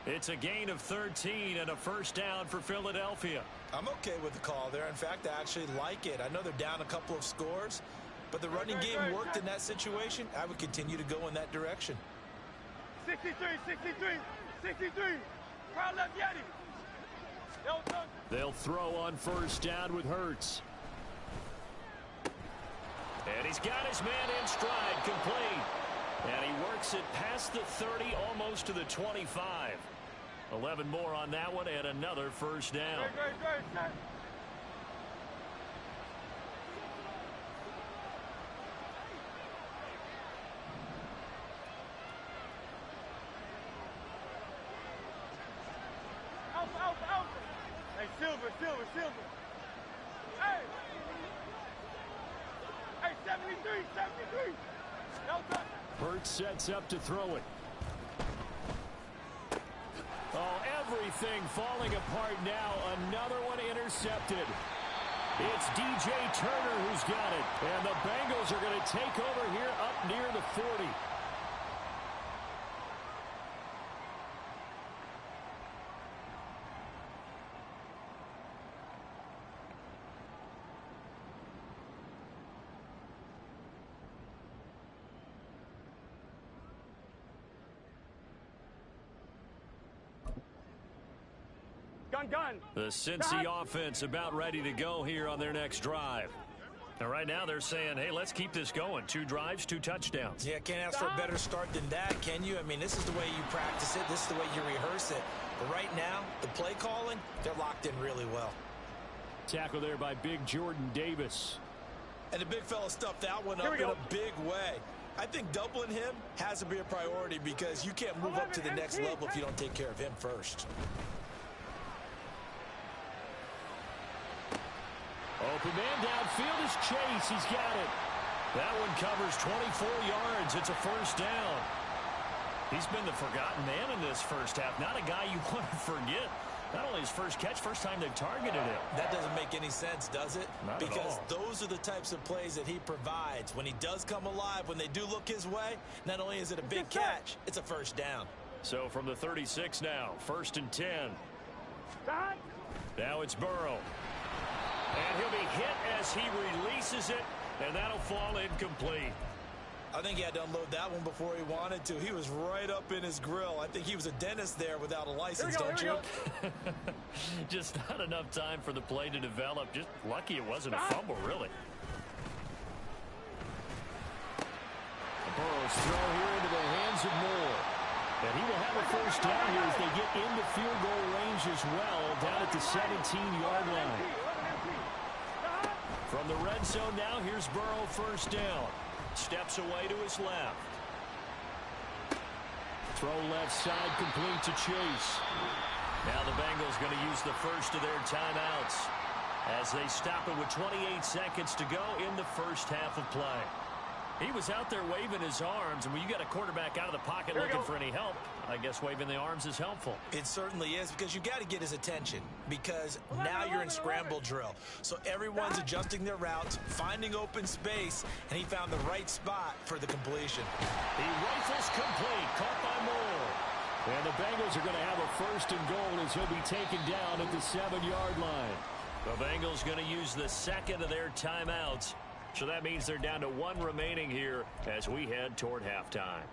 It's a gain of 13 and a first down for Philadelphia. I'm okay with the call there. In fact, I actually like it. I know they're down a couple of scores, but the running game worked in that situation. I would continue to go in that direction. 63. Crowd left Yeti. They'll throw on first down with Hurts. And he's got his man in stride, complete. And he works it past the 30, almost to the 25. 11 more on that one, and another first down. Great. Silver. Hey! Hey, 73. No touch. Burt sets up to throw it. Oh, everything falling apart now. Another one intercepted. It's DJ Turner who's got it. And the Bengals are going to take over here up near the 40. Gun. The Cincy offense about ready to go here on their next drive. And right now they're saying, hey, let's keep this going. 2 drives, 2 touchdowns. Yeah, can't ask for a better start than that, can you? I mean, this is the way you practice it. This is the way you rehearse it. But right now, the play calling, they're locked in really well. Tackle there by big Jordan Davis. And the big fella stuffed that one up in a big way. I think doubling him has to be a priority because you can't move up to the next level if you don't take care of him first. Open man downfield is Chase. He's got it. That one covers 24 yards. It's a first down. He's been the forgotten man in this first half. Not a guy you want to forget. Not only his first catch, first time they've targeted him. That doesn't make any sense, does it? Not because at all. Those are the types of plays that he provides. When he does come alive, when they do look his way, not only is it a big catch, it's a first down. So from the 36 now, 1st and 10. Now it's Burrow. And he'll be hit as he releases it, and that'll fall incomplete. I think he had to unload that one before he wanted to. He was right up in his grill. I think he was a dentist there without a license, don't you? Just not enough time for the play to develop. Just lucky it wasn't a fumble, really. Burrow's throw here into the hands of Moore. And he will have a first down here as they get into field goal range as well, down at the 17-yard line. From the red zone now, here's Burrow, first down. Steps away to his left. Throw left side, complete to Chase. Now the Bengals going to use the first of their timeouts as they stop it with 28 seconds to go in the first half of play. He was out there waving his arms, and when you got a quarterback out of the pocket looking for any help, I guess waving the arms is helpful. It certainly is, because you got to get his attention, because now you're in scramble drill. So everyone's adjusting their routes, finding open space, and he found the right spot for the completion. He rifles complete, caught by Moore. And the Bengals are going to have a first and goal as he'll be taken down at the 7-yard line. The Bengals going to use the second of their timeouts. So that means they're down to 1 remaining here as we head toward halftime.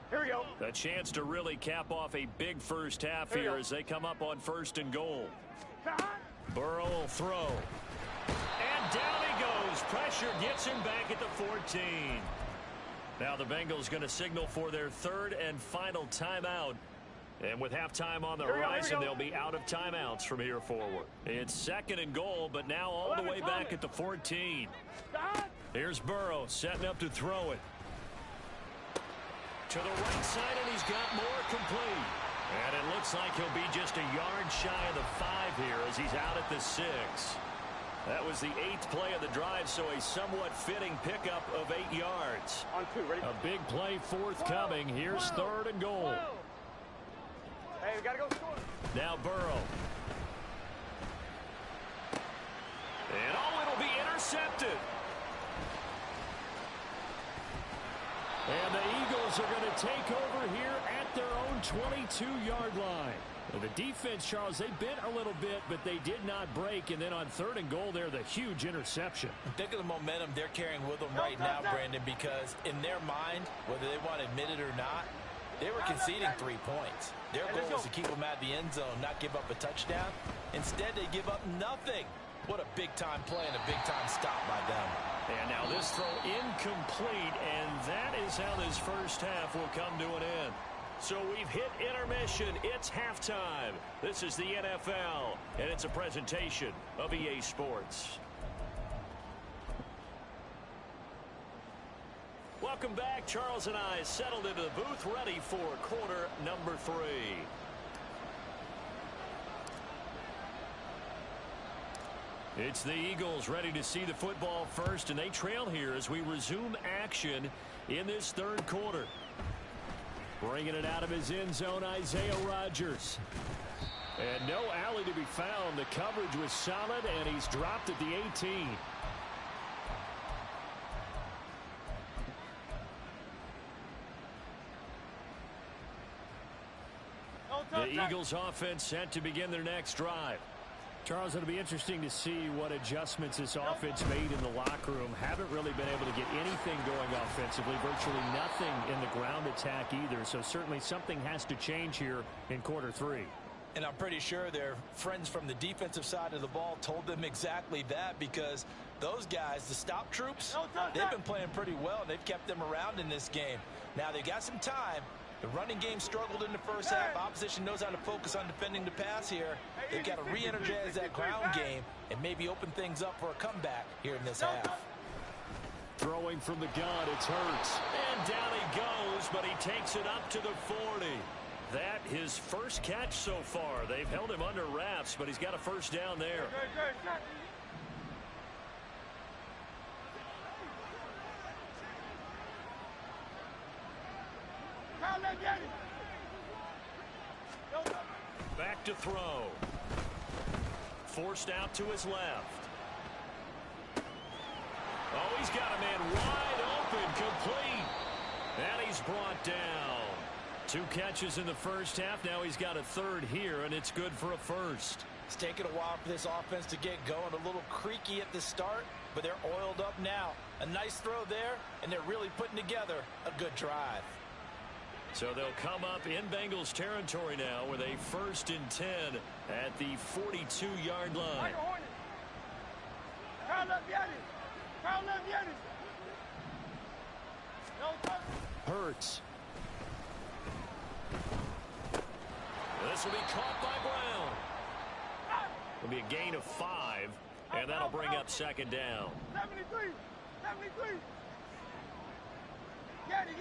Here we go. A chance to really cap off a big first half here as they come up on 1st and goal. Burrow will throw. And down he goes. Pressure gets him back at the 14. Now the Bengals going to signal for their 3rd and final timeout. And with halftime on the horizon, they'll be out of timeouts from here forward. It's 2nd and goal, but now all the way back at the 14. Here's Burrow setting up to throw it. To the right side, and he's got more complete. And it looks like he'll be just a yard shy of the 5 here as he's out at the 6. That was the 8th play of the drive, so a somewhat fitting pickup of 8 yards. On 2, ready? A big play forthcoming. Here's 3rd and goal. Hey, we gotta go score. Now Burrow. And it'll be intercepted. And the Eagles are going to take over here at their own 22-yard line. Well, the defense, Charles, they bent a little bit, but they did not break. And then on 3rd and goal there, the huge interception. Think of the momentum they're carrying with them right now, Brandon, because in their mind, whether they want to admit it or not, they were conceding 3 points. Their goal was to keep them out of the end zone, not give up a touchdown. Instead, they give up nothing. What a big-time play and a big-time stop by them. And now this throw incomplete, and that is how this first half will come to an end. So we've hit intermission. It's halftime. This is the NFL, and it's a presentation of EA Sports. Welcome back. Charles and I settled into the booth, ready for quarter number 3. It's the Eagles ready to see the football first, and they trail here as we resume action in this third quarter. Bringing it out of his end zone, Isaiah Rodgers. And no alley to be found. The coverage was solid, and he's dropped at the 18. The Eagles offense set to begin their next drive. Charles, it'll be interesting to see what adjustments this offense made in the locker room. Haven't really been able to get anything going offensively, virtually nothing in the ground attack either. So certainly something has to change here in quarter three. And I'm pretty sure their friends from the defensive side of the ball told them exactly that, because those guys, the stop troops, they've been playing pretty well, and they've kept them around in this game. Now they've got some time. The running game struggled in the first half. Opposition knows how to focus on defending the pass here. They've got to re-energize that ground game and maybe open things up for a comeback here in this half. Throwing from the gun, it's Hurts. And down he goes, but he takes it up to the 40. That his first catch so far. They've held him under wraps, but he's got a first down there. Back to throw. Forced out to his left. Oh, he's got a man wide open, complete. And he's brought down. 2 catches in the first half. Now he's got a third here, and it's good for a first. It's taken a while for this offense to get going. A little creaky at the start, but they're oiled up now. A nice throw there, and they're really putting together a good drive. So they'll come up in Bengals territory now with a 1st and 10 at the 42-yard line. Hurts. This will be caught by Brown. It'll be a gain of 5, and that'll bring up 2nd down. 73. Get it.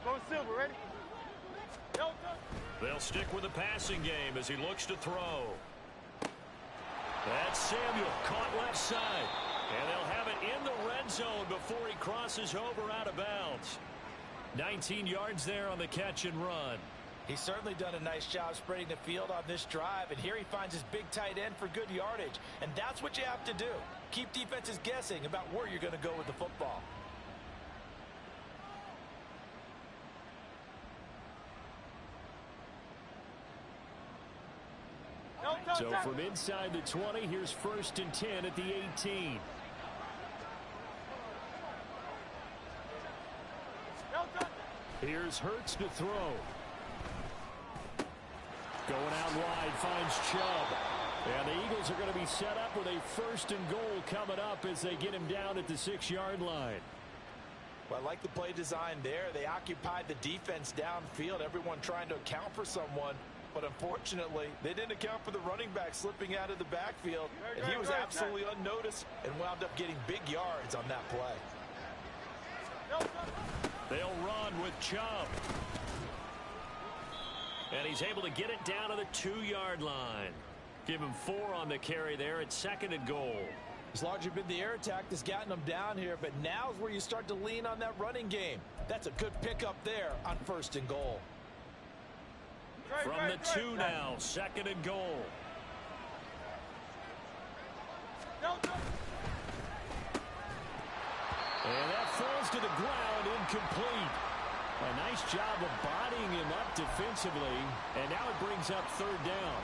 Go Silver, ready? They'll stick with the passing game as he looks to throw. That's Samuel, caught left side. And they'll have it in the red zone before he crosses over out of bounds. 19 yards there on the catch and run. He's certainly done a nice job spreading the field on this drive, and here he finds his big tight end for good yardage. And that's what you have to do. Keep defenses guessing about where you're going to go with the football. So from inside the 20, here's 1st and 10 at the 18. Here's Hurts to throw. Going out wide, finds Chubb. And the Eagles are going to be set up with a 1st and goal coming up as they get him down at the 6-yard line. Well, I like the play design there. They occupied the defense downfield, everyone trying to account for someone. But unfortunately, they didn't account for the running back slipping out of the backfield. And he was absolutely unnoticed and wound up getting big yards on that play. They'll run with Chubb. And he's able to get it down to the 2-yard line. Give him 4 on the carry there at 2nd and goal. It's largely been the air attack that's gotten them down here, but now's where you start to lean on that running game. That's a good pickup there on 1st and goal. From the 2 now, 2nd and goal. And that falls to the ground, incomplete. A nice job of bodying him up defensively, and now it brings up 3rd down.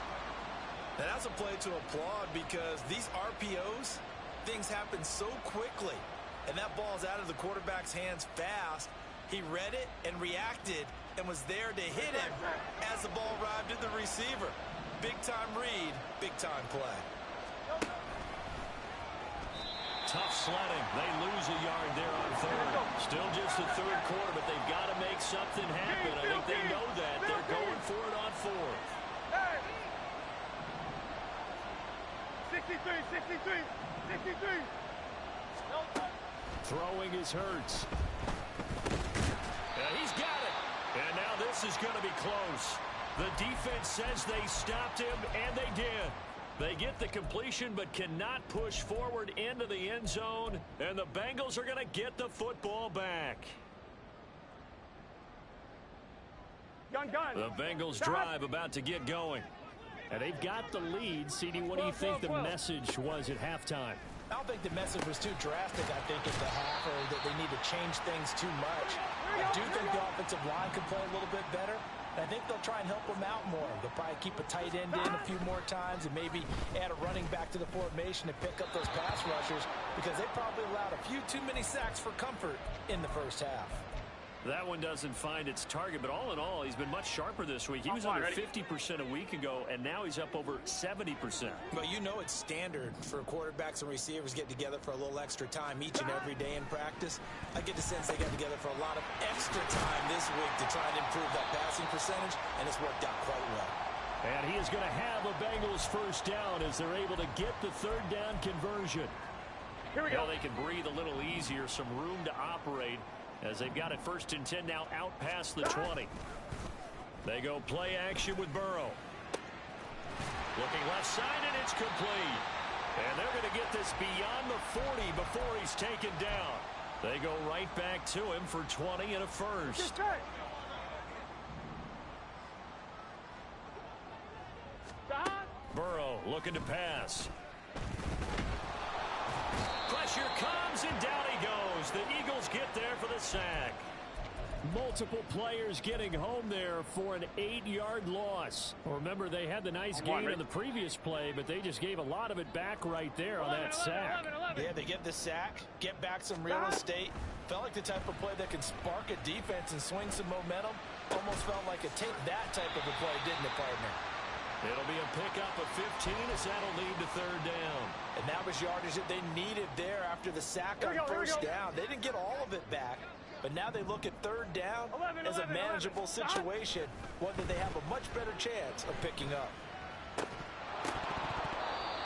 And that's a play to applaud, because these RPOs, things happen so quickly. And that ball's out of the quarterback's hands fast. He read it and reacted and was there to hit him as the ball arrived at the receiver. Big-time read, big-time play. Tough sledding. They lose a yard there on 3rd. Still just the 3rd quarter, but they've got to make something happen. I think they know that. They're going for it on 4th. 63. Throwing is Hurts. And he's got it. And now this is going to be close. The defense says they stopped him, and they did. They get the completion but cannot push forward into the end zone, and the Bengals are going to get the football back. Gun. The Bengals drive about to get going. And they've got the lead. CD, what do you think the message was at halftime? I don't think the message was too drastic, I think, at the half, or that they need to change things too much. I do think the offensive line could play a little bit better. And I think they'll try and help them out more. They'll probably keep a tight end in a few more times and maybe add a running back to the formation to pick up those pass rushers, because they probably allowed a few too many sacks for comfort in the first half. That one doesn't find its target, but all in all, he's been much sharper this week. He was under 50% a week ago, and now he's up over 70%. Well, you know it's standard for quarterbacks and receivers get together for a little extra time each and every day in practice. I get the sense they got together for a lot of extra time this week to try and improve that passing percentage, and it's worked out quite well. And he is going to have a Bengals first down as they're able to get the third down conversion. Here we go. Now they can breathe a little easier, some room to operate, as they've got it 1st and 10 now out past the 20. They go play action with Burrow. Looking left side, and it's complete. And they're going to get this beyond the 40 before he's taken down. They go right back to him for 20 and a first. Burrow looking to pass. Pressure comes, and down he goes. The Eagles get there for the sack. Multiple players getting home there for an 8-yard loss. Remember, they had the nice gain in the previous play, but they just gave a lot of it back right there on that sack. Yeah, they get the sack, get back some real estate. Felt like the type of play that can spark a defense and swing some momentum. Almost felt like a take that type of a play, didn't it, partner? It'll be a pickup of 15 as that'll lead to third down. And that was yardage that they needed there after the sack on first down. They didn't get all of it back, but now they look at third down as a manageable situation, one that they have a much better chance of picking up.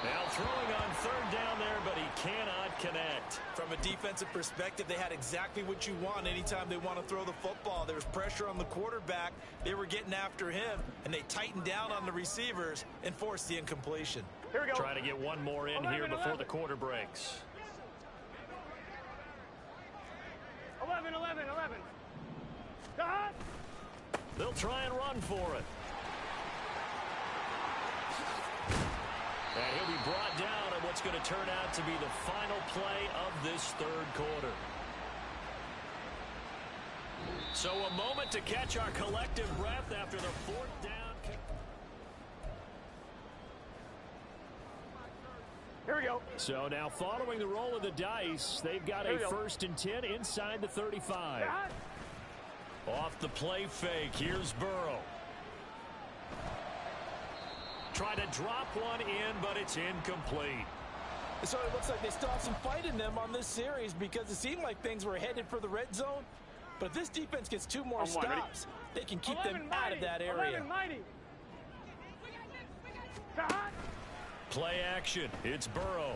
Now throwing on third down there, but he cannot connect. From a defensive perspective, they had exactly what you want anytime they want to throw the football. There was pressure on the quarterback. They were getting after him, and they tightened down on the receivers and forced the incompletion. Here we go. Try to get one more in here before the quarter breaks. 11. They'll try and run for it. And he'll be brought down at what's going to turn out to be the final play of this third quarter. So a moment to catch our collective breath after the fourth down. Here we go. So now following the roll of the dice, they've got a 1st and 10 inside the 35. Off the play fake, here's Burrow. Try to drop one in, but it's incomplete. So it looks like they still have some fight in them on this series, because it seemed like things were headed for the red zone. But if this defense gets 2 more stops, they can keep them out of that area. Play action. It's Burrow.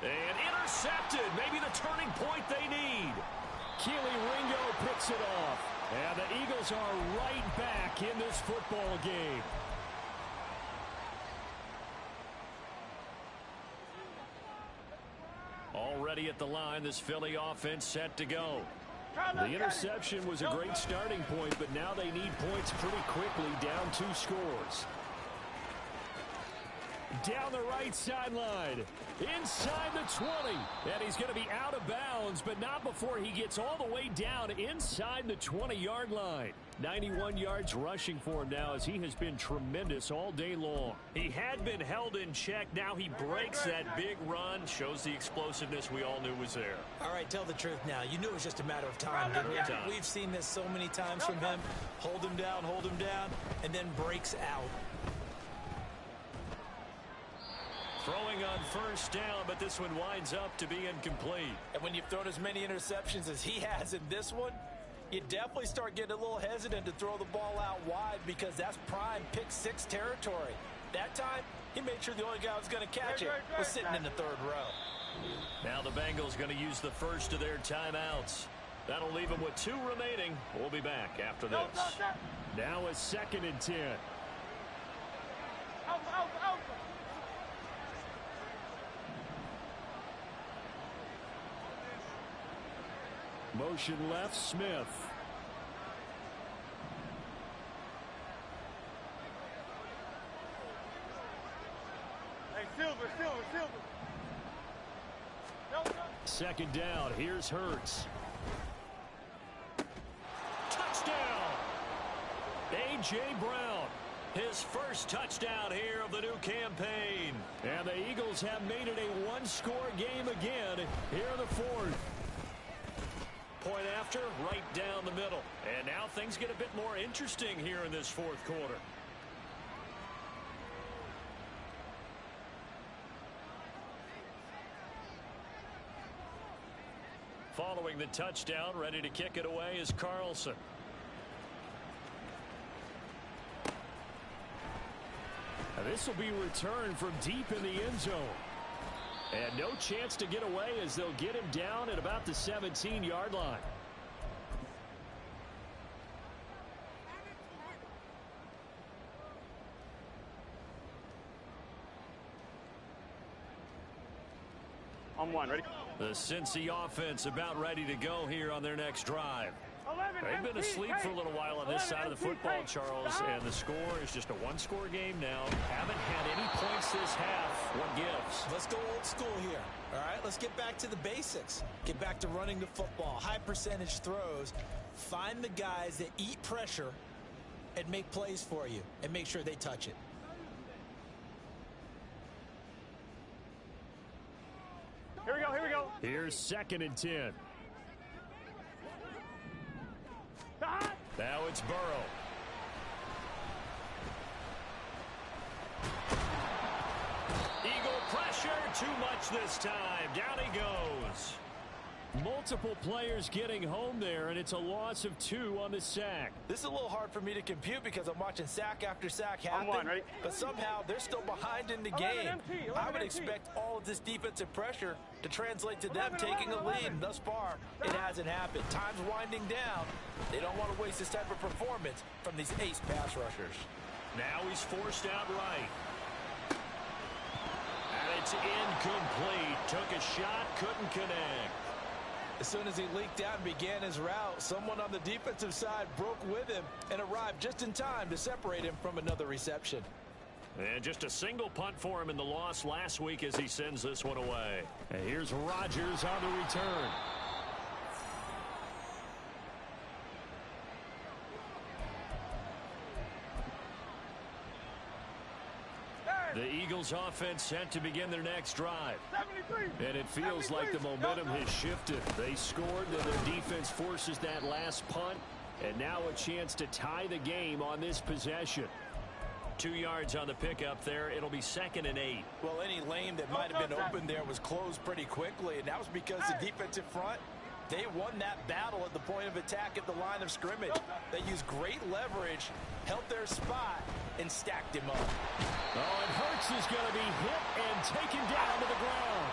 And intercepted. Maybe the turning point they need. Keely Ringo picks it off. And the Eagles are right back in this football game. Already at the line, this Philly offense set to go. The interception was a great starting point, but now they need points pretty quickly, down 2 scores. Down the right sideline, inside the 20, and he's going to be out of bounds, but not before he gets all the way down inside the 20-yard line. 91 yards rushing for him now, as he has been tremendous all day long. He had been held in check. Now he breaks that big run, shows the explosiveness we all knew was there. All right, tell the truth now. You knew it was just a matter of time, didn't you? We've seen this so many times from him. Hold him down, and then breaks out. Throwing on first down, but this one winds up to be incomplete. And when you've thrown as many interceptions as he has in this one, you definitely start getting a little hesitant to throw the ball out wide because that's prime pick six territory. That time, he made sure the only guy who was going to catch it was sitting in the third row. Now the Bengals going to use the first of their timeouts. That'll leave them with 2 remaining. We'll be back after this. Now a 2nd and 10. Out. Motion left, Smith. Hey, Silver. 2nd down. Here's Hurts. Touchdown! A.J. Brown. His first touchdown here of the new campaign. And the Eagles have made it a one-score game again here in the 4th. Point after, right down the middle. And now things get a bit more interesting here in this 4th quarter. Following the touchdown, ready to kick it away is Carlson. Now this will be returned from deep in the end zone. And no chance to get away as they'll get him down at about the 17-yard line. On 1, ready? The Cincy offense about ready to go here on their next drive. They've been asleep for a little while on this side of the football, Charles, and the score is just a one-score game now. Haven't had any points this half. What gives? Let's go old school here. All right, let's get back to the basics. Get back to running the football, high percentage throws. Find the guys that eat pressure and make plays for you and make sure they touch it. Here we go. Here's 2nd and 10. Now it's Burrow. Eagle pressure, too much this time. Down he goes. Multiple players getting home there, and it's a loss of 2 on the sack. This is a little hard for me to compute because I'm watching sack after sack happen. On 1, ready? But somehow they're still behind in the game. I would expect all of this defensive pressure to translate to them taking a lead. And thus far, it hasn't happened. Time's winding down. They don't want to waste this type of performance from these ace pass rushers. Now he's forced out right. And it's incomplete. Took a shot, couldn't connect. As soon as he leaked out and began his route, someone on the defensive side broke with him and arrived just in time to separate him from another reception. And just a single punt for him in the loss last week as he sends this one away. And here's Rodgers on the return. The Eagles offense set to begin their next drive. 73. And it feels like the momentum has shifted. They scored, then their defense forces that last punt. And now a chance to tie the game on this possession. 2 yards on the pickup there. It'll be 2nd and 8. Well, any lane that might have been open there was closed pretty quickly, and that was because the defensive front, they won that battle at the point of attack at the line of scrimmage. They used great leverage, held their spot, and stacked him up. Oh, and Hurts is going to be hit and taken down to the ground.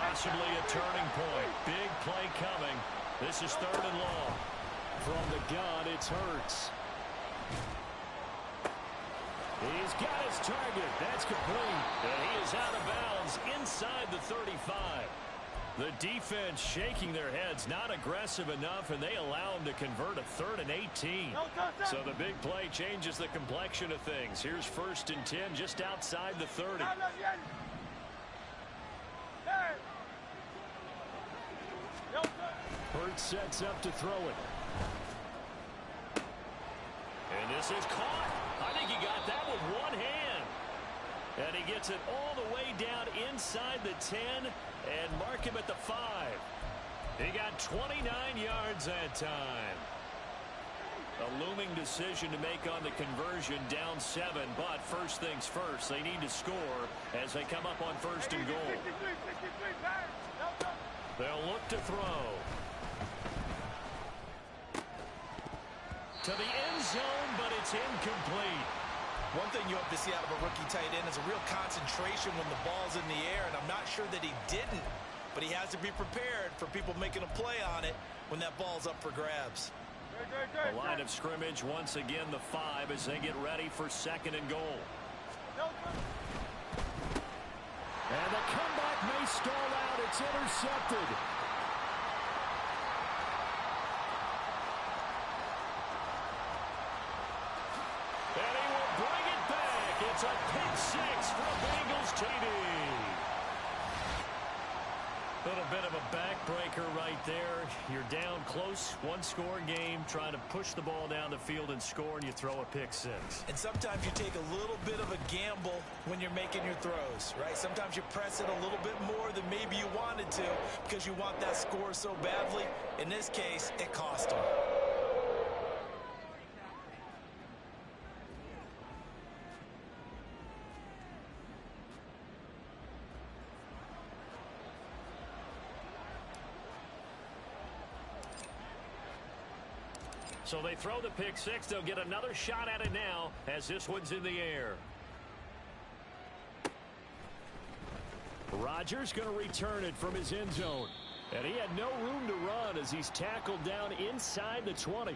Possibly a turning point. Big play coming. This is 3rd and long. From the gun, it's Hurts. He's got his target. That's complete. And he is out of bounds inside the 35. The defense shaking their heads, not aggressive enough, and they allow him to convert a 3rd and 18. So the big play changes the complexion of things. Here's 1st and 10 just outside the 30. Hurts sets up to throw it. And this is caught. I think he got that with one hand. And he gets it all the way down inside the 10 and mark him at the 5. He got 29 yards that time. A looming decision to make on the conversion, down 7, but first things first, they need to score as they come up on 1st and goal. They'll look to throw. to the end zone, but it's incomplete. One thing you hope to see out of a rookie tight end is a real concentration when the ball's in the air, and I'm not sure that he didn't, but he has to be prepared for people making a play on it when that ball's up for grabs. The line of scrimmage once again the 5 as they get ready for 2nd and goal. And the comeback may stall out. It's intercepted. And he will bring it back. It's a pick 6 for a Bengals TD. A little bit of a backbreaker right there. You're down close, 1-score game, trying to push the ball down the field and score, and you throw a pick 6. And sometimes you take a little bit of a gamble when you're making your throws, right? Sometimes you press it a little bit more than maybe you wanted to because you want that score so badly. In this case, it cost him. So they throw the pick 6. They'll get another shot at it now as this one's in the air. Rodgers going to return it from his end zone. And he had no room to run as he's tackled down inside the 20.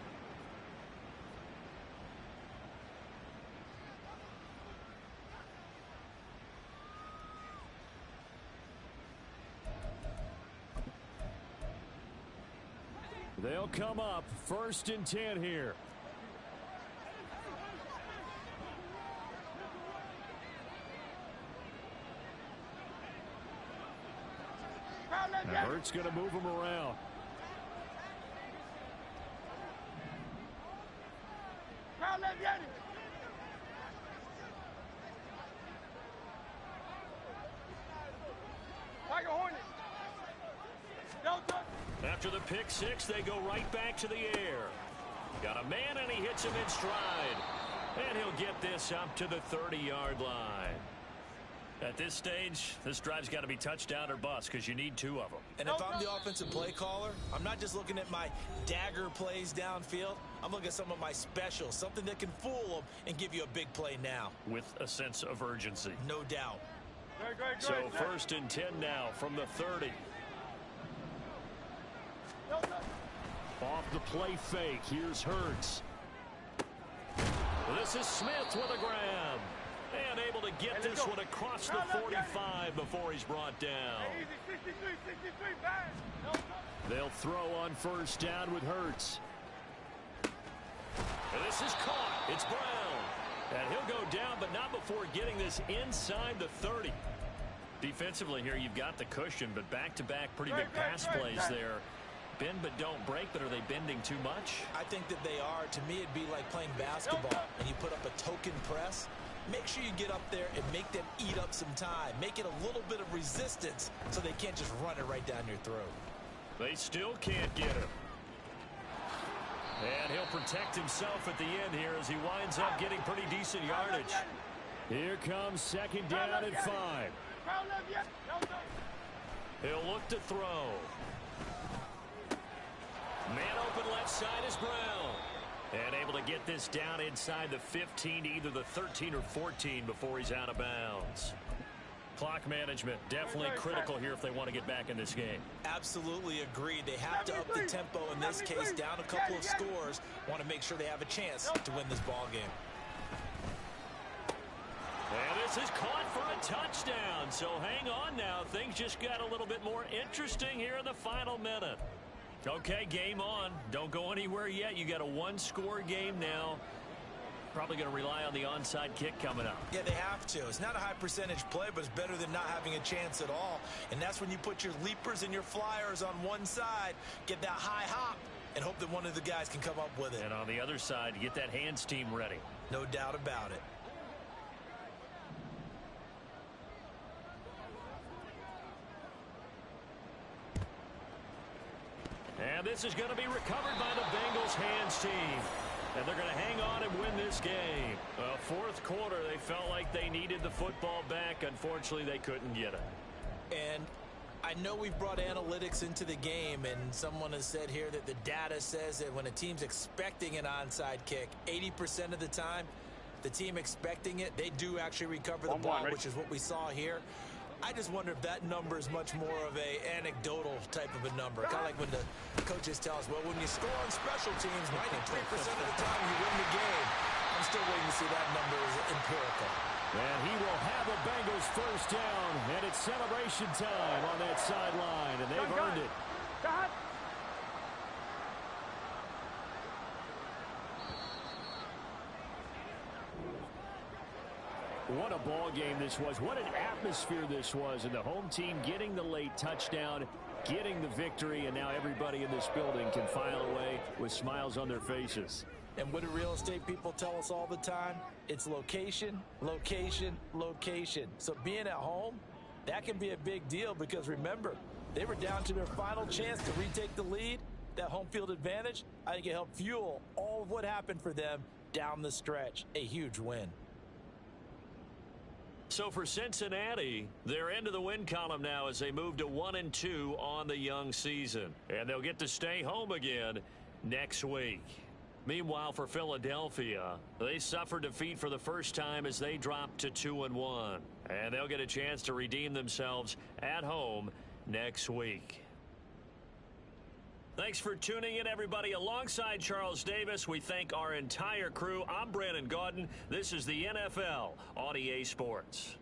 They'll come up 1st and 10 here. Now Hurts going to move him around. After the pick 6, they go right back to the air. Got a man, and he hits him in stride. And he'll get this up to the 30-yard line. At this stage, this drive's got to be touchdown or bust because you need 2 of them. And if I'm the offensive play caller, I'm not just looking at my dagger plays downfield. I'm looking at some of my specials, something that can fool them and give you a big play now. With a sense of urgency. No doubt. So 1st and 10 now from the 30. Off the play fake. Here's Hurts. This is Smith with a grab. And able to get this one across the 45 before he's brought down. They'll throw on 1st down with Hurts. And this is caught. It's Brown. And he'll go down, but not before getting this inside the 30. Defensively here, you've got the cushion, but back-to-back pretty good pass plays there. Bend but don't break, but are they bending too much? I think that they are. To me, it'd be like playing basketball, and you put up a token press. Make sure you get up there and make them eat up some time. Make it a little bit of resistance so they can't just run it right down your throat. They still can't get him. And he'll protect himself at the end here as he winds up getting pretty decent yardage. Here comes 2nd down and 5. He'll look to throw. Man open left side is Brown. And able to get this down inside the 15 to either the 13 or 14 before he's out of bounds. Clock management definitely critical here if they want to get back in this game. Absolutely agreed. They have to up the tempo in this case, down a couple of scores. Want to make sure they have a chance to win this ball game. And this is caught for a touchdown. So hang on now. Things just got a little bit more interesting here in the final minute. Okay, game on. Don't go anywhere yet. You got a 1-score game now. Probably going to rely on the onside kick coming up. Yeah, they have to. It's not a high percentage play, but it's better than not having a chance at all. And that's when you put your leapers and your flyers on one side, get that high hop, and hope that one of the guys can come up with it. And on the other side, get that hands team ready. No doubt about it. And this is going to be recovered by the Bengals hands team. And they're going to hang on and win this game. 4th quarter, they felt like they needed the football back. Unfortunately, they couldn't get it. And I know we've brought analytics into the game, and someone has said here that the data says that when a team's expecting an onside kick, 80% of the time, the team expecting it, they do actually recover the ball, which is what we saw here. I just wonder if that number is much more of a anecdotal type of a number. Kind of like when the coaches tell us, well, when you score on special teams, 93% of the time you win the game. I'm still waiting to see that number is empirical. And he will have the Bengals first down, and it's celebration time on that sideline, and they've earned it. What a ball game this was. What an atmosphere this was. And the home team getting the late touchdown, getting the victory, and now everybody in this building can file away with smiles on their faces. And what do real estate people tell us all the time? It's location, location, location. So being at home, that can be a big deal because remember, they were down to their final chance to retake the lead. That home field advantage, I think it helped fuel all of what happened for them down the stretch. A huge win. So for Cincinnati, they're into the win column now as they move to 1-2 on the young season. And they'll get to stay home again next week. Meanwhile, for Philadelphia, they suffered defeat for the first time as they dropped to 2-1. And they'll get a chance to redeem themselves at home next week. Thanks for tuning in, everybody. Alongside Charles Davis, we thank our entire crew. I'm Brandon Gaudin. This is the NFL on EA Sports.